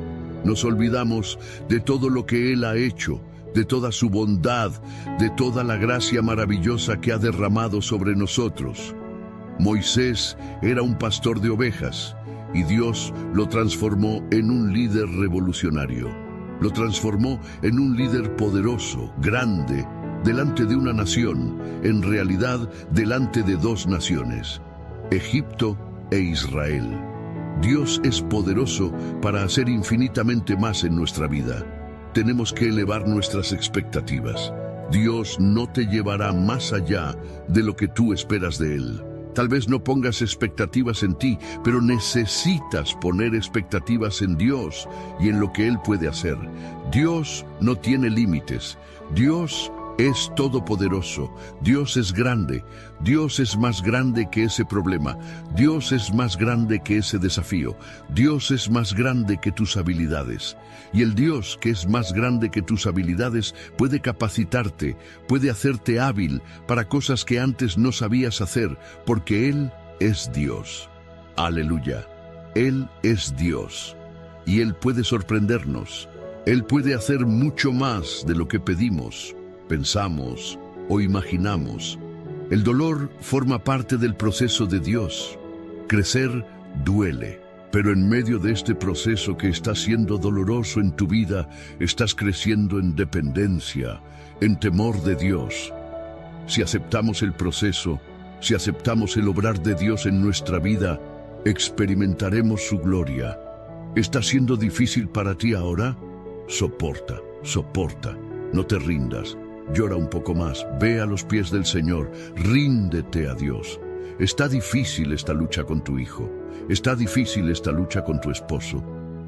Nos olvidamos de todo lo que Él ha hecho, de toda su bondad, de toda la gracia maravillosa que ha derramado sobre nosotros. Moisés era un pastor de ovejas y Dios lo transformó en un líder revolucionario. Lo transformó en un líder poderoso, grande, delante de una nación, en realidad delante de dos naciones, Egipto e Israel. Dios es poderoso para hacer infinitamente más en nuestra vida. Tenemos que elevar nuestras expectativas. Dios no te llevará más allá de lo que tú esperas de Él. Tal vez no pongas expectativas en ti, pero necesitas poner expectativas en Dios y en lo que Él puede hacer. Dios no tiene límites. Dios es todopoderoso. Dios es grande. Dios es más grande que ese problema. Dios es más grande que ese desafío. Dios es más grande que tus habilidades. Y el Dios que es más grande que tus habilidades puede capacitarte, puede hacerte hábil para cosas que antes no sabías hacer, porque Él es Dios. Aleluya. Él es Dios. Y Él puede sorprendernos. Él puede hacer mucho más de lo que pedimos, pensamos o imaginamos. El dolor forma parte del proceso de Dios. Crecer duele, pero en medio de este proceso que está siendo doloroso en tu vida, estás creciendo en dependencia, en temor de Dios. Si aceptamos el proceso, si aceptamos el obrar de Dios en nuestra vida, experimentaremos su gloria. ¿Está siendo difícil para ti ahora? Soporta, soporta, no te rindas. Llora un poco más, ve a los pies del Señor, ríndete a Dios. Está difícil esta lucha con tu hijo, está difícil esta lucha con tu esposo.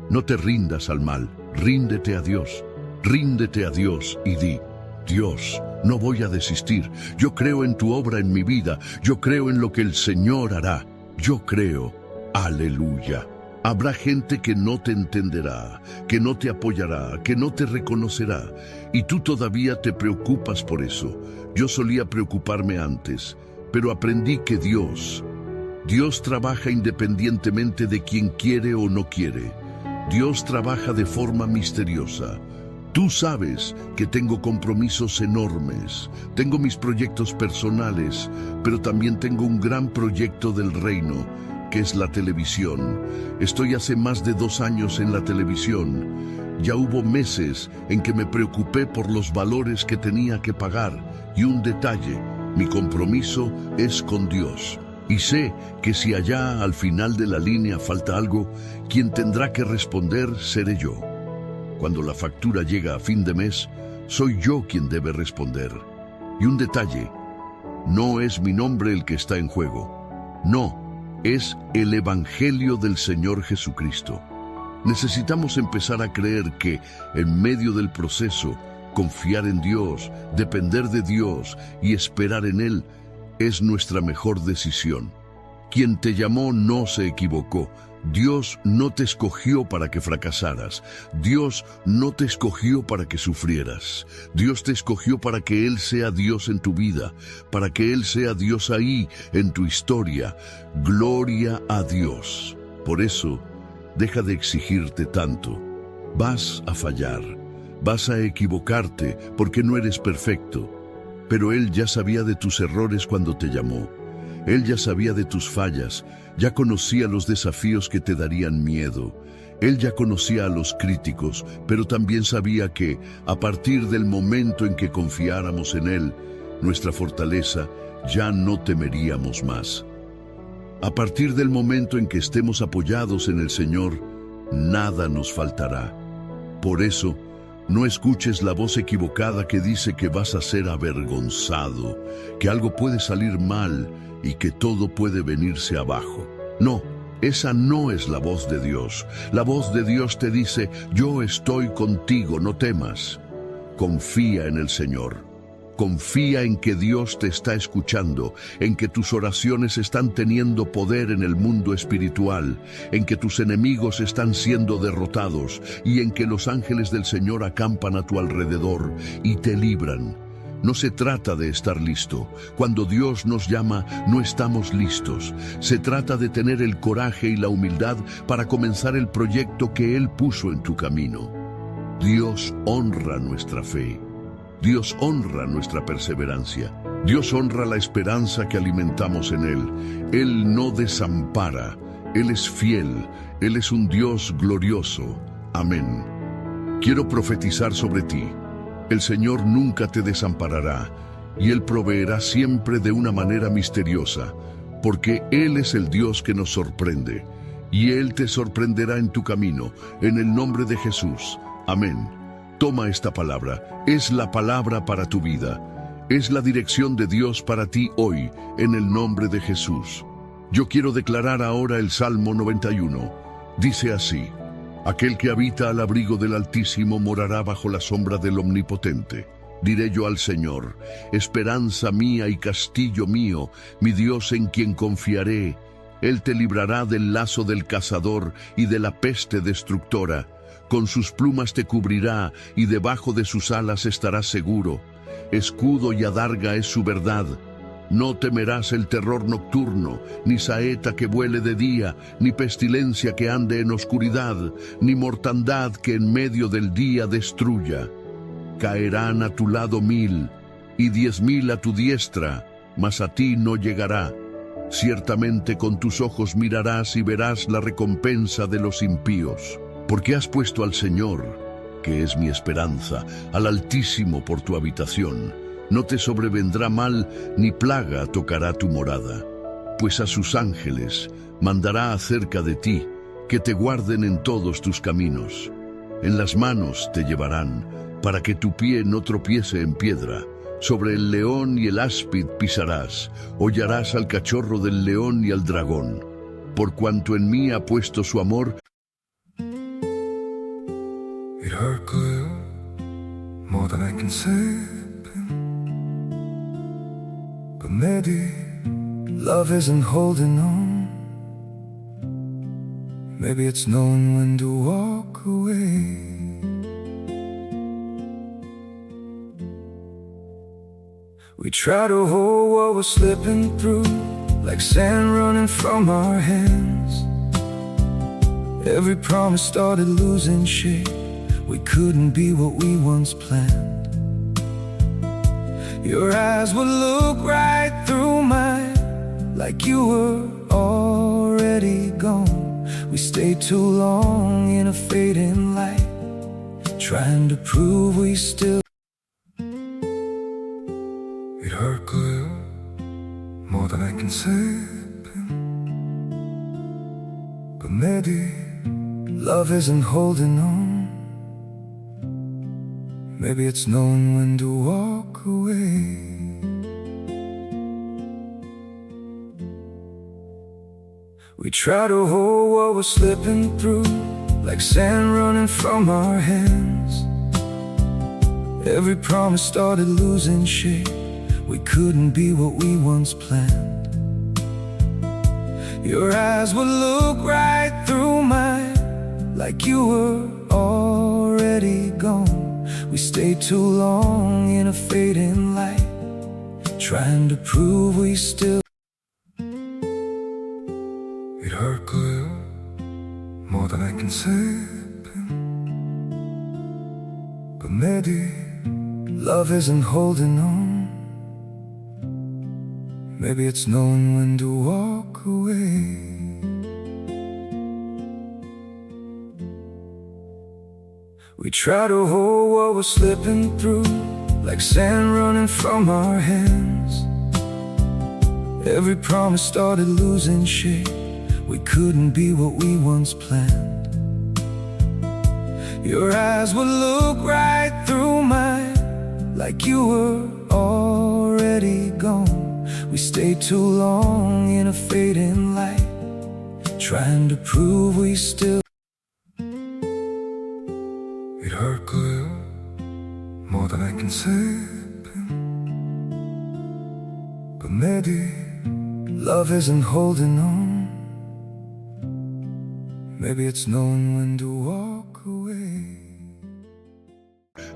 No te rindas al mal, ríndete a Dios y di: Dios, no voy a desistir, yo creo en tu obra en mi vida, yo creo en lo que el Señor hará, yo creo, aleluya. Habrá gente que no te entenderá, que no te apoyará, que no te reconocerá, y tú todavía te preocupas por eso. Yo solía preocuparme antes, pero aprendí que Dios trabaja independientemente de quien quiere o no quiere. Dios trabaja de forma misteriosa. Tú sabes que tengo compromisos enormes, tengo mis proyectos personales, pero también tengo un gran proyecto del reino, que es la televisión. Estoy hace más de 2 años en la televisión. Ya hubo meses en que me preocupé por los valores que tenía que pagar. Y un detalle, mi compromiso es con Dios. Y sé que si allá al final de la línea falta algo, quien tendrá que responder seré yo. Cuando la factura llega a fin de mes, soy yo quien debe responder. Y un detalle, no es mi nombre el que está en juego. No. Es el Evangelio del Señor Jesucristo. Necesitamos empezar a creer que, en medio del proceso, confiar en Dios, depender de Dios y esperar en Él es nuestra mejor decisión. Quien te llamó no se equivocó. Dios no te escogió para que fracasaras. Dios no te escogió para que sufrieras. Dios te escogió para que Él sea Dios en tu vida, para que Él sea Dios ahí en tu historia. Gloria a Dios. Por eso, deja de exigirte tanto. Vas a fallar, vas a equivocarte porque no eres perfecto. Pero Él ya sabía de tus errores cuando te llamó. Él ya sabía de tus fallas, ya conocía los desafíos que te darían miedo. Él ya conocía a los críticos, pero también sabía que, a partir del momento en que confiáramos en Él, nuestra fortaleza, ya no temeríamos más. A partir del momento en que estemos apoyados en el Señor, nada nos faltará. Por eso, no escuches la voz equivocada que dice que vas a ser avergonzado, que algo puede salir mal y que todo puede venirse abajo. No, esa no es la voz de Dios. La voz de Dios te dice: yo estoy contigo, no temas. Confía en el Señor. Confía en que Dios te está escuchando, en que tus oraciones están teniendo poder en el mundo espiritual, en que tus enemigos están siendo derrotados y en que los ángeles del Señor acampan a tu alrededor y te libran. No se trata de estar listo. Cuando Dios nos llama, no estamos listos. Se trata de tener el coraje y la humildad para comenzar el proyecto que Él puso en tu camino. Dios honra nuestra fe. Dios honra nuestra perseverancia. Dios honra la esperanza que alimentamos en Él. Él no desampara, Él es fiel, Él es un Dios glorioso. Amén. Quiero profetizar sobre ti. El Señor nunca te desamparará, y Él proveerá siempre de una manera misteriosa, porque Él es el Dios que nos sorprende, y Él te sorprenderá en tu camino, en el nombre de Jesús. Amén. Toma esta palabra, es la palabra para tu vida. Es la dirección de Dios para ti hoy, en el nombre de Jesús. Yo quiero declarar ahora el Salmo 91. Dice así: aquel que habita al abrigo del Altísimo morará bajo la sombra del Omnipotente. Diré yo al Señor: esperanza mía y castillo mío, mi Dios en quien confiaré. Él te librará del lazo del cazador y de la peste destructora. Con sus plumas te cubrirá y debajo de sus alas estarás seguro. Escudo y adarga es su verdad. No temerás el terror nocturno, ni saeta que vuele de día, ni pestilencia que ande en oscuridad, ni mortandad que en medio del día destruya. Caerán a tu lado 1000, y 10.000 a tu diestra, mas a ti no llegará. Ciertamente con tus ojos mirarás y verás la recompensa de los impíos. Porque has puesto al Señor, que es mi esperanza, al Altísimo por tu habitación. No te sobrevendrá mal, ni plaga tocará tu morada. Pues a sus ángeles mandará acerca de ti, que te guarden en todos tus caminos. En las manos te llevarán, para que tu pie no tropiece en piedra. Sobre el león y el áspid pisarás, hollarás al cachorro del león y al dragón. Por cuanto en mí ha puesto su amor. It hurt good, more than I can say, but maybe love isn't holding on. Maybe it's knowing when to walk away. We try to hold what we're slipping through, like sand running from our hands. Every promise started losing shape. We couldn't be what we once planned. Your eyes would look right through mine, like you were already gone. We stayed too long in a fading light, trying to prove we still. It hurt good, more than I can say, but maybe love isn't holding on. Maybe it's knowing when to walk away. We try to hold what we're slipping through, like sand running from our hands. Every promise started losing shape. We couldn't be what we once planned. Your eyes would look right through mine, like you were already gone. We stayed too long in a fading light, trying to prove we still. It hurt good, more than I can say, but maybe love isn't holding on. Maybe it's knowing when to walk away. We try to hold what we're slipping through, like sand running from our hands. Every promise started losing shape. We couldn't be what we once planned. Your eyes would look right through mine, like you were already gone. We stayed too long in a fading light, trying to prove we still. It hurt good, more than I can say, but maybe love isn't holding on. Maybe it's knowing when to walk away.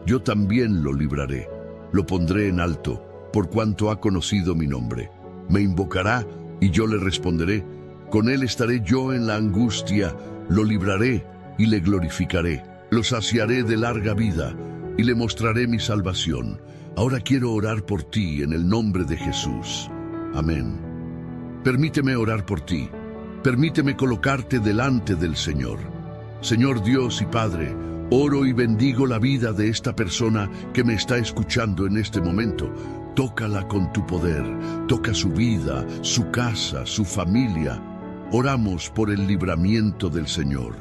Yo también lo libraré, lo pondré en alto, por cuanto ha conocido mi nombre. Me invocará y yo le responderé. Con él estaré yo en la angustia, lo libraré y le glorificaré. Lo saciaré de larga vida y le mostraré mi salvación. Ahora quiero orar por ti en el nombre de Jesús. Amén. Permíteme orar por ti. Permíteme colocarte delante del Señor. Señor Dios y Padre, oro y bendigo la vida de esta persona que me está escuchando en este momento. Tócala con tu poder, toca su vida, su casa, su familia. Oramos por el libramiento del Señor.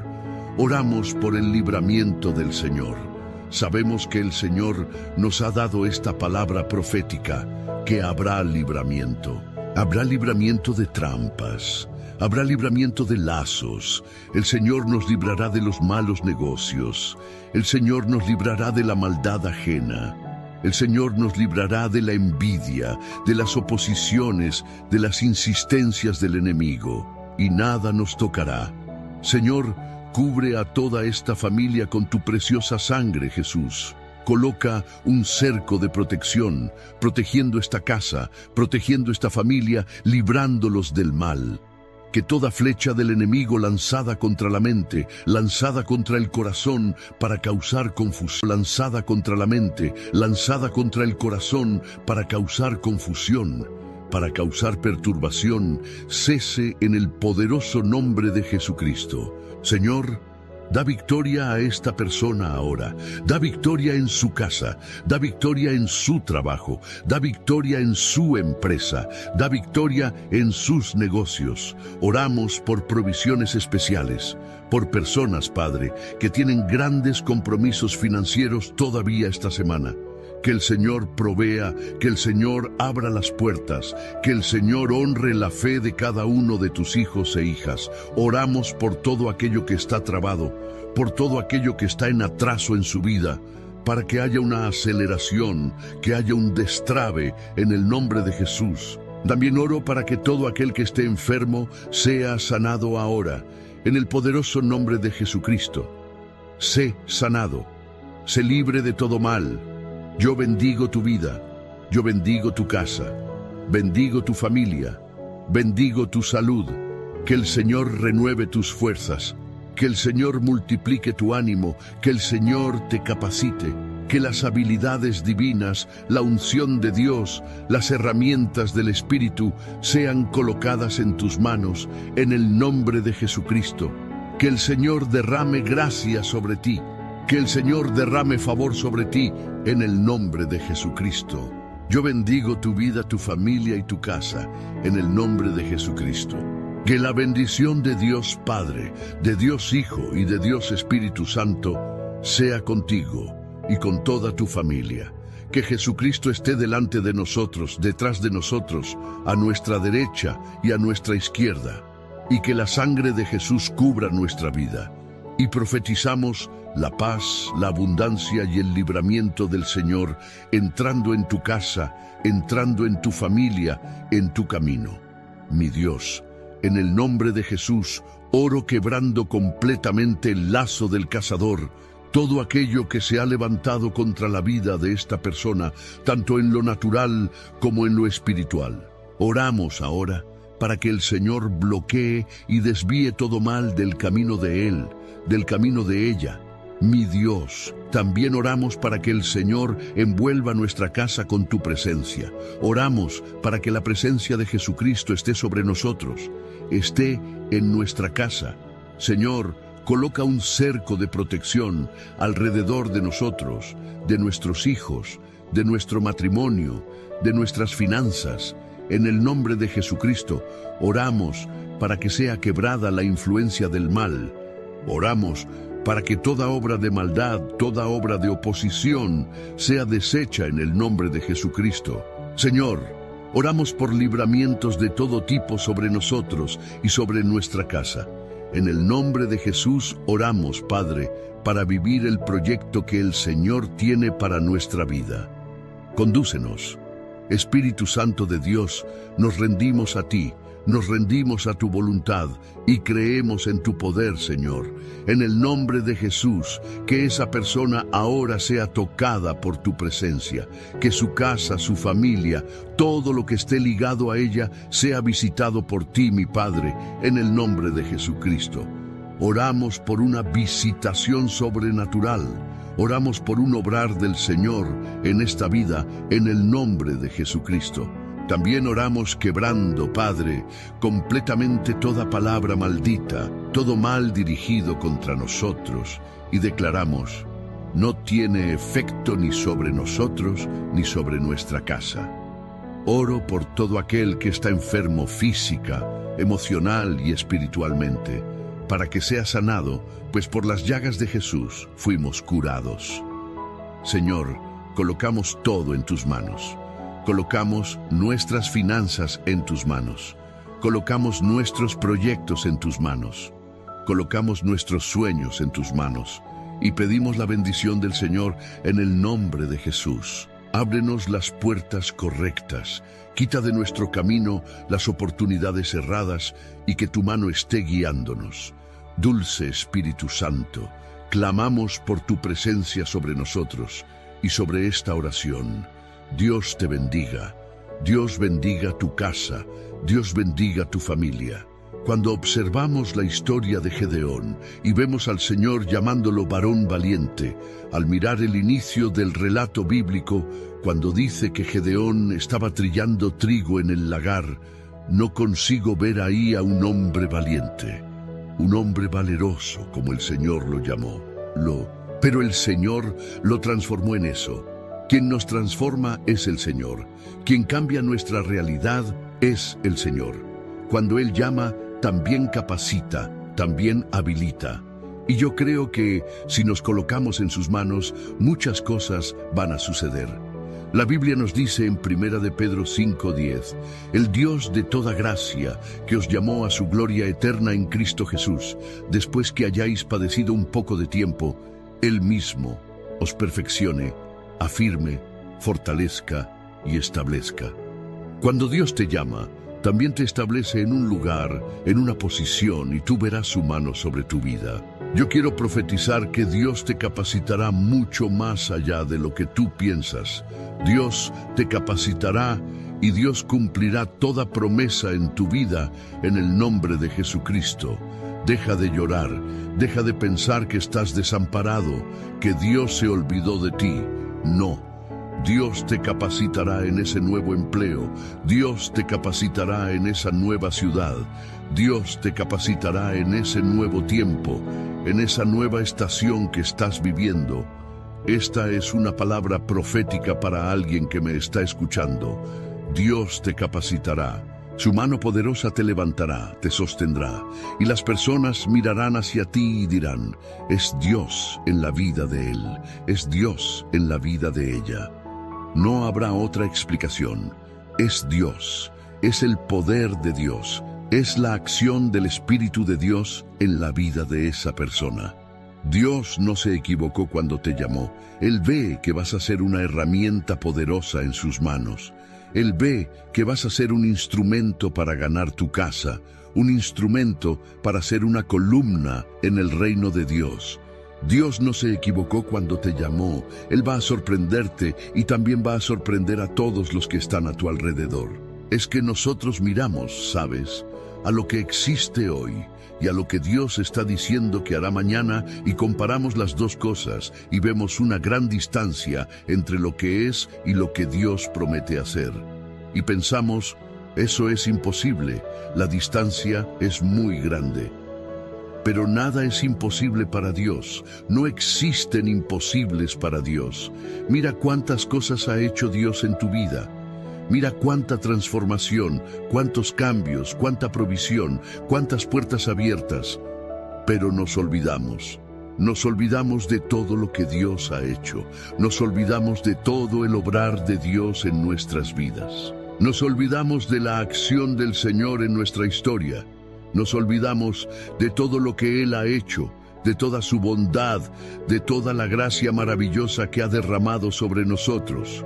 Oramos por el libramiento del Señor. Sabemos que el Señor nos ha dado esta palabra profética, que habrá libramiento. Habrá libramiento de trampas. Habrá libramiento de lazos. El Señor nos librará de los malos negocios. El Señor nos librará de la maldad ajena. El Señor nos librará de la envidia, de las oposiciones, de las insistencias del enemigo. Y nada nos tocará. Señor, cubre a toda esta familia con tu preciosa sangre, Jesús. Coloca un cerco de protección, protegiendo esta casa, protegiendo esta familia, librándolos del mal. Que toda flecha del enemigo lanzada contra la mente, lanzada contra el corazón para causar confusión, lanzada contra la mente, lanzada contra el corazón para causar confusión, para causar perturbación, cese en el poderoso nombre de Jesucristo. Señor, da victoria a esta persona ahora, da victoria en su casa, da victoria en su trabajo, da victoria en su empresa, da victoria en sus negocios. Oramos por provisiones especiales, por personas, Padre, que tienen grandes compromisos financieros todavía esta semana. Que el Señor provea, que el Señor abra las puertas, que el Señor honre la fe de cada uno de tus hijos e hijas. Oramos por todo aquello que está trabado, por todo aquello que está en atraso en su vida, para que haya una aceleración, que haya un destrabe en el nombre de Jesús. También oro para que todo aquel que esté enfermo sea sanado ahora, en el poderoso nombre de Jesucristo. Sé sanado, sé libre de todo mal. Yo bendigo tu vida, yo bendigo tu casa, bendigo tu familia, bendigo tu salud. Que el Señor renueve tus fuerzas, que el Señor multiplique tu ánimo, que el Señor te capacite, que las habilidades divinas, la unción de Dios, las herramientas del Espíritu sean colocadas en tus manos, en el nombre de Jesucristo. Que el Señor derrame gracia sobre ti. Que el Señor derrame favor sobre ti en el nombre de Jesucristo. Yo bendigo tu vida, tu familia y tu casa en el nombre de Jesucristo. Que la bendición de Dios Padre, de Dios Hijo y de Dios Espíritu Santo sea contigo y con toda tu familia. Que Jesucristo esté delante de nosotros, detrás de nosotros, a nuestra derecha y a nuestra izquierda. Y que la sangre de Jesús cubra nuestra vida. Y profetizamos la paz, la abundancia y el libramiento del Señor entrando en tu casa, entrando en tu familia, en tu camino. Mi Dios, en el nombre de Jesús, oro quebrando completamente el lazo del cazador, todo aquello que se ha levantado contra la vida de esta persona, tanto en lo natural como en lo espiritual. Oramos ahora para que el Señor bloquee y desvíe todo mal del camino de él, del camino de ella. Mi Dios, también oramos para que el Señor envuelva nuestra casa con tu presencia. Oramos para que la presencia de Jesucristo esté sobre nosotros, esté en nuestra casa. Señor, coloca un cerco de protección alrededor de nosotros, de nuestros hijos, de nuestro matrimonio, de nuestras finanzas. En el nombre de Jesucristo, oramos para que sea quebrada la influencia del mal. Oramos para que toda obra de maldad, toda obra de oposición, sea deshecha en el nombre de Jesucristo. Señor, oramos por libramientos de todo tipo sobre nosotros y sobre nuestra casa. En el nombre de Jesús oramos, Padre, para vivir el proyecto que el Señor tiene para nuestra vida. Condúcenos. Espíritu Santo de Dios, nos rendimos a ti, nos rendimos a tu voluntad y creemos en tu poder, Señor. En el nombre de Jesús, que esa persona ahora sea tocada por tu presencia, que su casa, su familia, todo lo que esté ligado a ella sea visitado por ti, mi Padre, en el nombre de Jesucristo. Oramos por una visitación sobrenatural, Oramos por un obrar del Señor en esta vida, en el nombre de Jesucristo. También oramos quebrando, Padre, completamente toda palabra maldita, todo mal dirigido contra nosotros, y declaramos: no tiene efecto ni sobre nosotros ni sobre nuestra casa. Oro por todo aquel que está enfermo física, emocional y espiritualmente, para que sea sanado, pues por las llagas de Jesús fuimos curados. Señor, colocamos todo en tus manos. Colocamos nuestras finanzas en tus manos. Colocamos nuestros proyectos en tus manos. Colocamos nuestros sueños en tus manos. Y pedimos la bendición del Señor en el nombre de Jesús. Ábrenos las puertas correctas. Quita de nuestro camino las oportunidades erradas y que tu mano esté guiándonos. Dulce Espíritu Santo, clamamos por tu presencia sobre nosotros y sobre esta oración. Dios te bendiga. Dios bendiga tu casa. Dios bendiga tu familia. Cuando observamos la historia de Gedeón y vemos al Señor llamándolo varón valiente, al mirar el inicio del relato bíblico, cuando dice que Gedeón estaba trillando trigo en el lagar, no consigo ver ahí a un hombre valiente, un hombre valeroso, como el Señor lo llamó. Pero el Señor lo transformó en eso. Quien nos transforma es el Señor. Quien cambia nuestra realidad es el Señor. Cuando Él llama, también capacita, también habilita. Y yo creo que si nos colocamos en sus manos, muchas cosas van a suceder. La Biblia nos dice en 1 de Pedro 5:10, el Dios de toda gracia, que os llamó a su gloria eterna en Cristo Jesús, después que hayáis padecido un poco de tiempo, Él mismo os perfeccione, afirme, fortalezca y establezca. Cuando Dios te llama, también te establece en un lugar, en una posición, y tú verás su mano sobre tu vida. Yo quiero profetizar que Dios te capacitará mucho más allá de lo que tú piensas. Dios te capacitará y Dios cumplirá toda promesa en tu vida en el nombre de Jesucristo. Deja de llorar, deja de pensar que estás desamparado, que Dios se olvidó de ti. No. Dios te capacitará en ese nuevo empleo. Dios te capacitará en esa nueva ciudad. Dios te capacitará en ese nuevo tiempo, en esa nueva estación que estás viviendo. Esta es una palabra profética para alguien que me está escuchando. Dios te capacitará. Su mano poderosa te levantará, te sostendrá, y las personas mirarán hacia ti y dirán: es Dios en la vida de él, es Dios en la vida de ella. No habrá otra explicación. Es Dios, es el poder de Dios, es la acción del Espíritu de Dios en la vida de esa persona. Dios no se equivocó cuando te llamó. Él ve que vas a ser una herramienta poderosa en sus manos. Él ve que vas a ser un instrumento para ganar tu casa, un instrumento para ser una columna en el reino de Dios. Dios no se equivocó cuando te llamó. Él va a sorprenderte y también va a sorprender a todos los que están a tu alrededor. Es que nosotros miramos, ¿sabes?, a lo que existe hoy y a lo que Dios está diciendo que hará mañana, y comparamos las dos cosas y vemos una gran distancia entre lo que es y lo que Dios promete hacer. Y pensamos: eso es imposible, la distancia es muy grande. Pero nada es imposible para Dios. No existen imposibles para Dios. Mira cuántas cosas ha hecho Dios en tu vida. Mira cuánta transformación, cuántos cambios, cuánta provisión, cuántas puertas abiertas. Pero nos olvidamos. Nos olvidamos de todo lo que Dios ha hecho. Nos olvidamos de todo el obrar de Dios en nuestras vidas. Nos olvidamos de la acción del Señor en nuestra historia. Nos olvidamos de todo lo que Él ha hecho, de toda su bondad, de toda la gracia maravillosa que ha derramado sobre nosotros.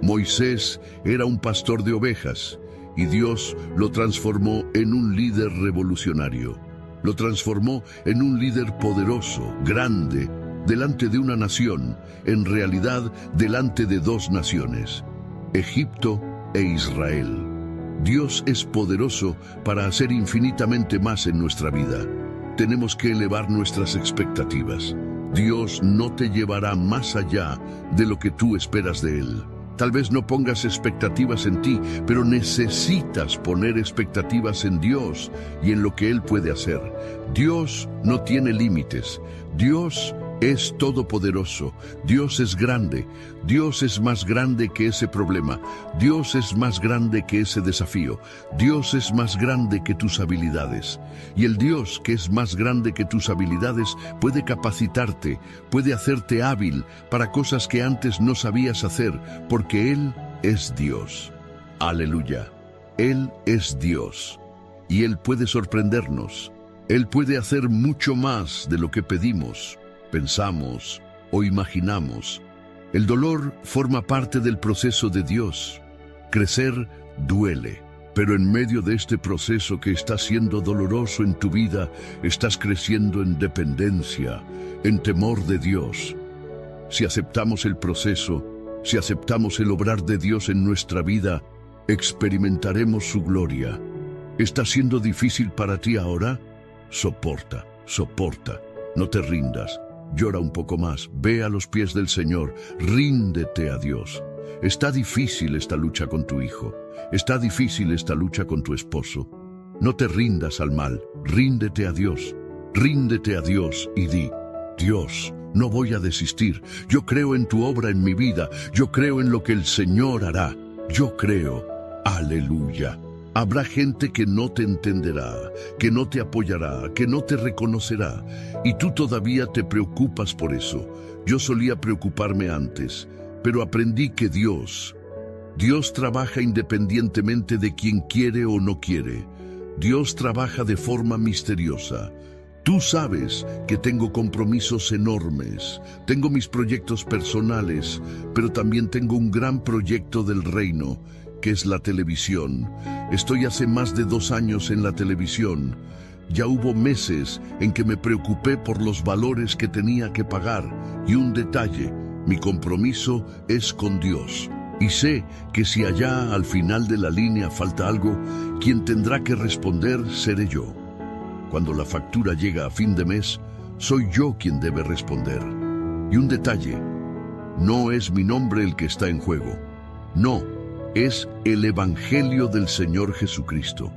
Moisés era un pastor de ovejas y Dios lo transformó en un líder revolucionario. Lo transformó en un líder poderoso, grande, delante de una nación, en realidad delante de dos naciones, Egipto e Israel. Dios es poderoso para hacer infinitamente más en nuestra vida. Tenemos que elevar nuestras expectativas. Dios no te llevará más allá de lo que tú esperas de Él. Tal vez no pongas expectativas en ti, pero necesitas poner expectativas en Dios y en lo que Él puede hacer. Dios no tiene límites. Dios es todopoderoso. Dios es grande. Dios es más grande que ese problema. Dios es más grande que ese desafío. Dios es más grande que tus habilidades. Y el Dios que es más grande que tus habilidades puede capacitarte, puede hacerte hábil para cosas que antes no sabías hacer, porque Él es Dios. Aleluya. Él es Dios. Y Él puede sorprendernos. Él puede hacer mucho más de lo que pedimos, pensamos o imaginamos. El dolor forma parte del proceso de Dios. Crecer duele, pero en medio de este proceso que está siendo doloroso en tu vida, estás creciendo en dependencia, en temor de Dios. Si aceptamos el proceso, si aceptamos el obrar de Dios en nuestra vida, experimentaremos su gloria. ¿Está siendo difícil para ti ahora? Soporta, soporta, no te rindas. Llora un poco más, ve a los pies del Señor, ríndete a Dios. Está difícil esta lucha con tu hijo, está difícil esta lucha con tu esposo. No te rindas al mal, ríndete a Dios y di: Dios, no voy a desistir, yo creo en tu obra en mi vida, yo creo en lo que el Señor hará, yo creo. Aleluya. Habrá gente que no te entenderá, que no te apoyará, que no te reconocerá, y tú todavía te preocupas por eso. Yo solía preocuparme antes, pero aprendí que Dios trabaja independientemente de quien quiere o no quiere. Dios trabaja de forma misteriosa. Tú sabes que tengo compromisos enormes, tengo mis proyectos personales, pero también tengo un gran proyecto del reino, que es la televisión. Estoy hace más de 2 años en la televisión. Ya hubo meses en que me preocupé por los valores que tenía que pagar. Y un detalle, mi compromiso es con Dios. Y sé que si allá al final de la línea falta algo, quien tendrá que responder seré yo. Cuando la factura llega a fin de mes, soy yo quien debe responder. Y un detalle, no es mi nombre el que está en juego. No, es el Evangelio del Señor Jesucristo.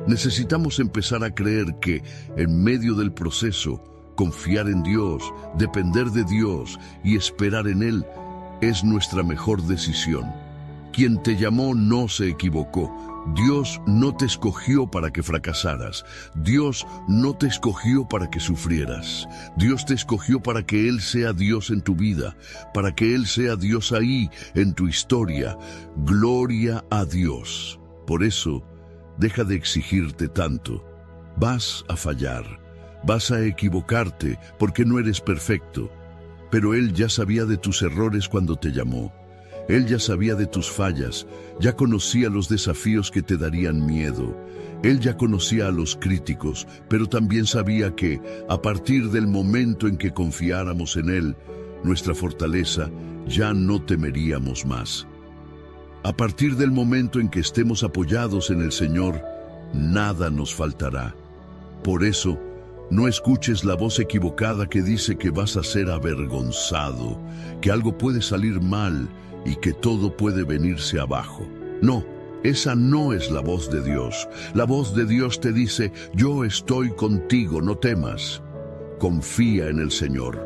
Necesitamos empezar a creer que, en medio del proceso, confiar en Dios, depender de Dios y esperar en Él es nuestra mejor decisión. Quien te llamó no se equivocó. Dios no te escogió para que fracasaras. Dios no te escogió para que sufrieras. Dios te escogió para que Él sea Dios en tu vida, para que Él sea Dios ahí en tu historia. Gloria a Dios. Por eso, deja de exigirte tanto. Vas a fallar, vas a equivocarte porque no eres perfecto. Pero Él ya sabía de tus errores cuando te llamó. Él ya sabía de tus fallas, ya conocía los desafíos que te darían miedo. Él ya conocía a los críticos, pero también sabía que, a partir del momento en que confiáramos en Él, nuestra fortaleza, ya no temeríamos más. A partir del momento en que estemos apoyados en el Señor, nada nos faltará. Por eso, no escuches la voz equivocada que dice que vas a ser avergonzado, que algo puede salir mal y que todo puede venirse abajo. No, esa no es la voz de Dios. La voz de Dios te dice: yo estoy contigo, no temas. Confía en el Señor.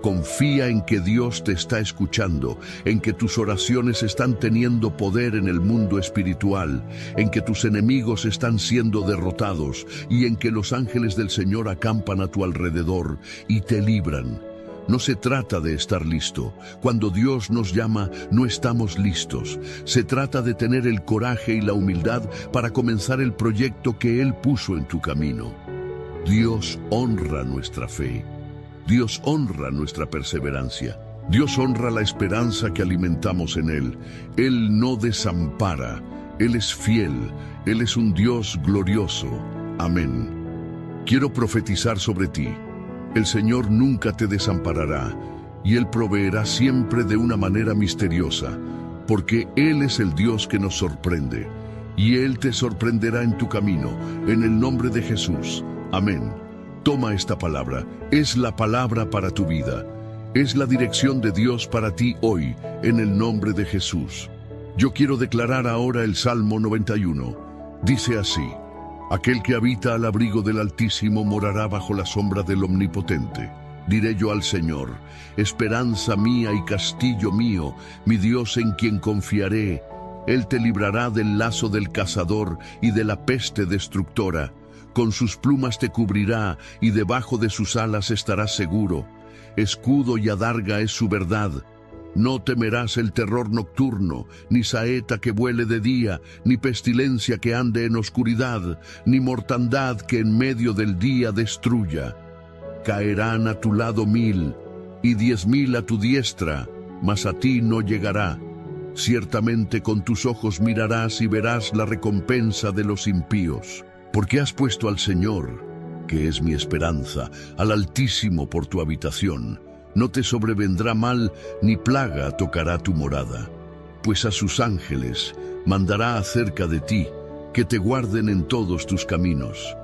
Confía en que Dios te está escuchando, en que tus oraciones están teniendo poder en el mundo espiritual, en que tus enemigos están siendo derrotados y en que los ángeles del Señor acampan a tu alrededor y te libran. No se trata de estar listo. Cuando Dios nos llama, no estamos listos. Se trata de tener el coraje y la humildad para comenzar el proyecto que Él puso en tu camino. Dios honra nuestra fe. Dios honra nuestra perseverancia. Dios honra la esperanza que alimentamos en Él. Él no desampara. Él es fiel. Él es un Dios glorioso. Amén. Quiero profetizar sobre ti. El Señor nunca te desamparará, y Él proveerá siempre de una manera misteriosa, porque Él es el Dios que nos sorprende, y Él te sorprenderá en tu camino, en el nombre de Jesús. Amén. Toma esta palabra, es la palabra para tu vida. Es la dirección de Dios para ti hoy, en el nombre de Jesús. Yo quiero declarar ahora el Salmo 91. Dice así: aquel que habita al abrigo del Altísimo morará bajo la sombra del Omnipotente. Diré yo al Señor: esperanza mía y castillo mío, mi Dios en quien confiaré. Él te librará del lazo del cazador y de la peste destructora. Con sus plumas te cubrirá y debajo de sus alas estarás seguro. Escudo y adarga es su verdad. No temerás el terror nocturno, ni saeta que vuele de día, ni pestilencia que ande en oscuridad, ni mortandad que en medio del día destruya. Caerán a tu lado 1000, y 10.000 a tu diestra, mas a ti no llegará. Ciertamente con tus ojos mirarás y verás la recompensa de los impíos. Porque has puesto al Señor, que es mi esperanza, al Altísimo por tu habitación. No te sobrevendrá mal, ni plaga tocará tu morada. Pues a sus ángeles mandará acerca de ti, que te guarden en todos tus caminos.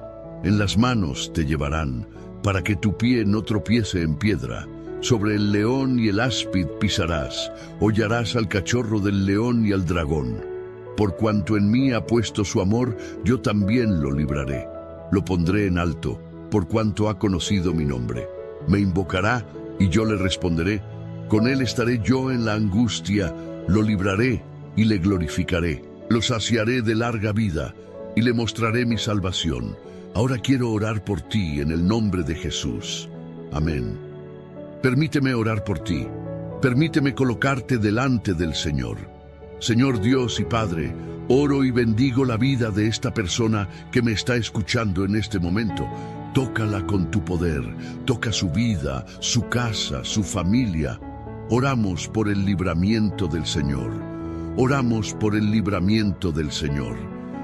En las manos te llevarán, para que tu pie no tropiece en piedra. Sobre el león y el áspid pisarás, hollarás al cachorro del león y al dragón. Por cuanto en mí ha puesto su amor, yo también lo libraré. Lo pondré en alto, por cuanto ha conocido mi nombre. Me invocará, y yo le responderé. Con él estaré yo en la angustia, lo libraré y le glorificaré. Lo saciaré de larga vida, y le mostraré mi salvación. Ahora quiero orar por ti en el nombre de Jesús. Amén. Permíteme orar por ti. Permíteme colocarte delante del Señor. Señor Dios y Padre, oro y bendigo la vida de esta persona que me está escuchando en este momento. Tócala con tu poder, toca su vida, su casa, su familia. Oramos por el libramiento del Señor. Oramos por el libramiento del Señor.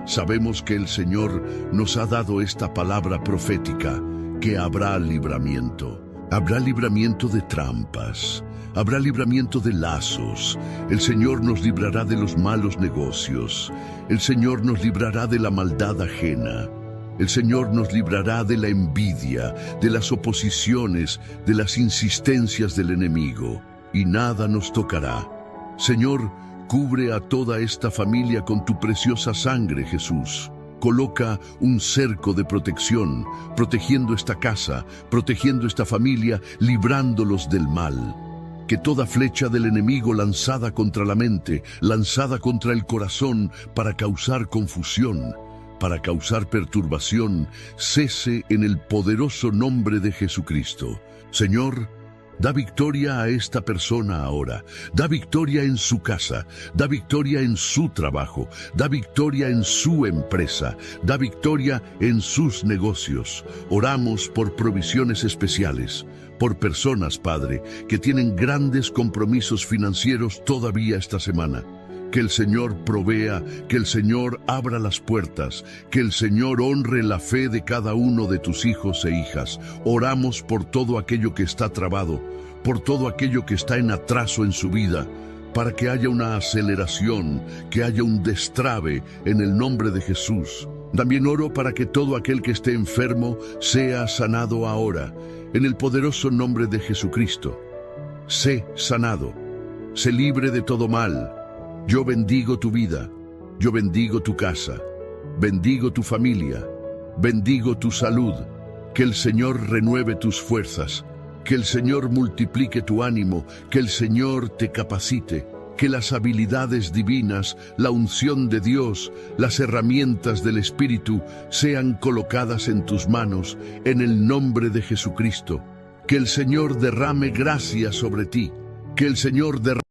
Sabemos que el Señor nos ha dado esta palabra profética, que habrá libramiento. Habrá libramiento de trampas. Habrá libramiento de lazos. El Señor nos librará de los malos negocios. El Señor nos librará de la maldad ajena. El Señor nos librará de la envidia, de las oposiciones, de las insistencias del enemigo. Y nada nos tocará. Señor, cubre a toda esta familia con tu preciosa sangre, Jesús. Coloca un cerco de protección, protegiendo esta casa, protegiendo esta familia, librándolos del mal. Que toda flecha del enemigo lanzada contra la mente, lanzada contra el corazón para causar confusión, para causar perturbación, cese en el poderoso nombre de Jesucristo. Señor, da victoria a esta persona ahora. Da victoria en su casa. Da victoria en su trabajo. Da victoria en su empresa. Da victoria en sus negocios. Oramos por provisiones especiales. Por personas, Padre, que tienen grandes compromisos financieros todavía esta semana. Que el Señor provea, que el Señor abra las puertas, que el Señor honre la fe de cada uno de tus hijos e hijas. Oramos por todo aquello que está trabado, por todo aquello que está en atraso en su vida, para que haya una aceleración, que haya un destrabe en el nombre de Jesús. También oro para que todo aquel que esté enfermo sea sanado ahora, en el poderoso nombre de Jesucristo. Sé sanado, sé libre de todo mal. Yo bendigo tu vida, yo bendigo tu casa, bendigo tu familia, bendigo tu salud. Que el Señor renueve tus fuerzas, que el Señor multiplique tu ánimo, que el Señor te capacite, que las habilidades divinas, la unción de Dios, las herramientas del Espíritu sean colocadas en tus manos, en el nombre de Jesucristo. Que el Señor derrame gracia sobre ti, que el Señor derrame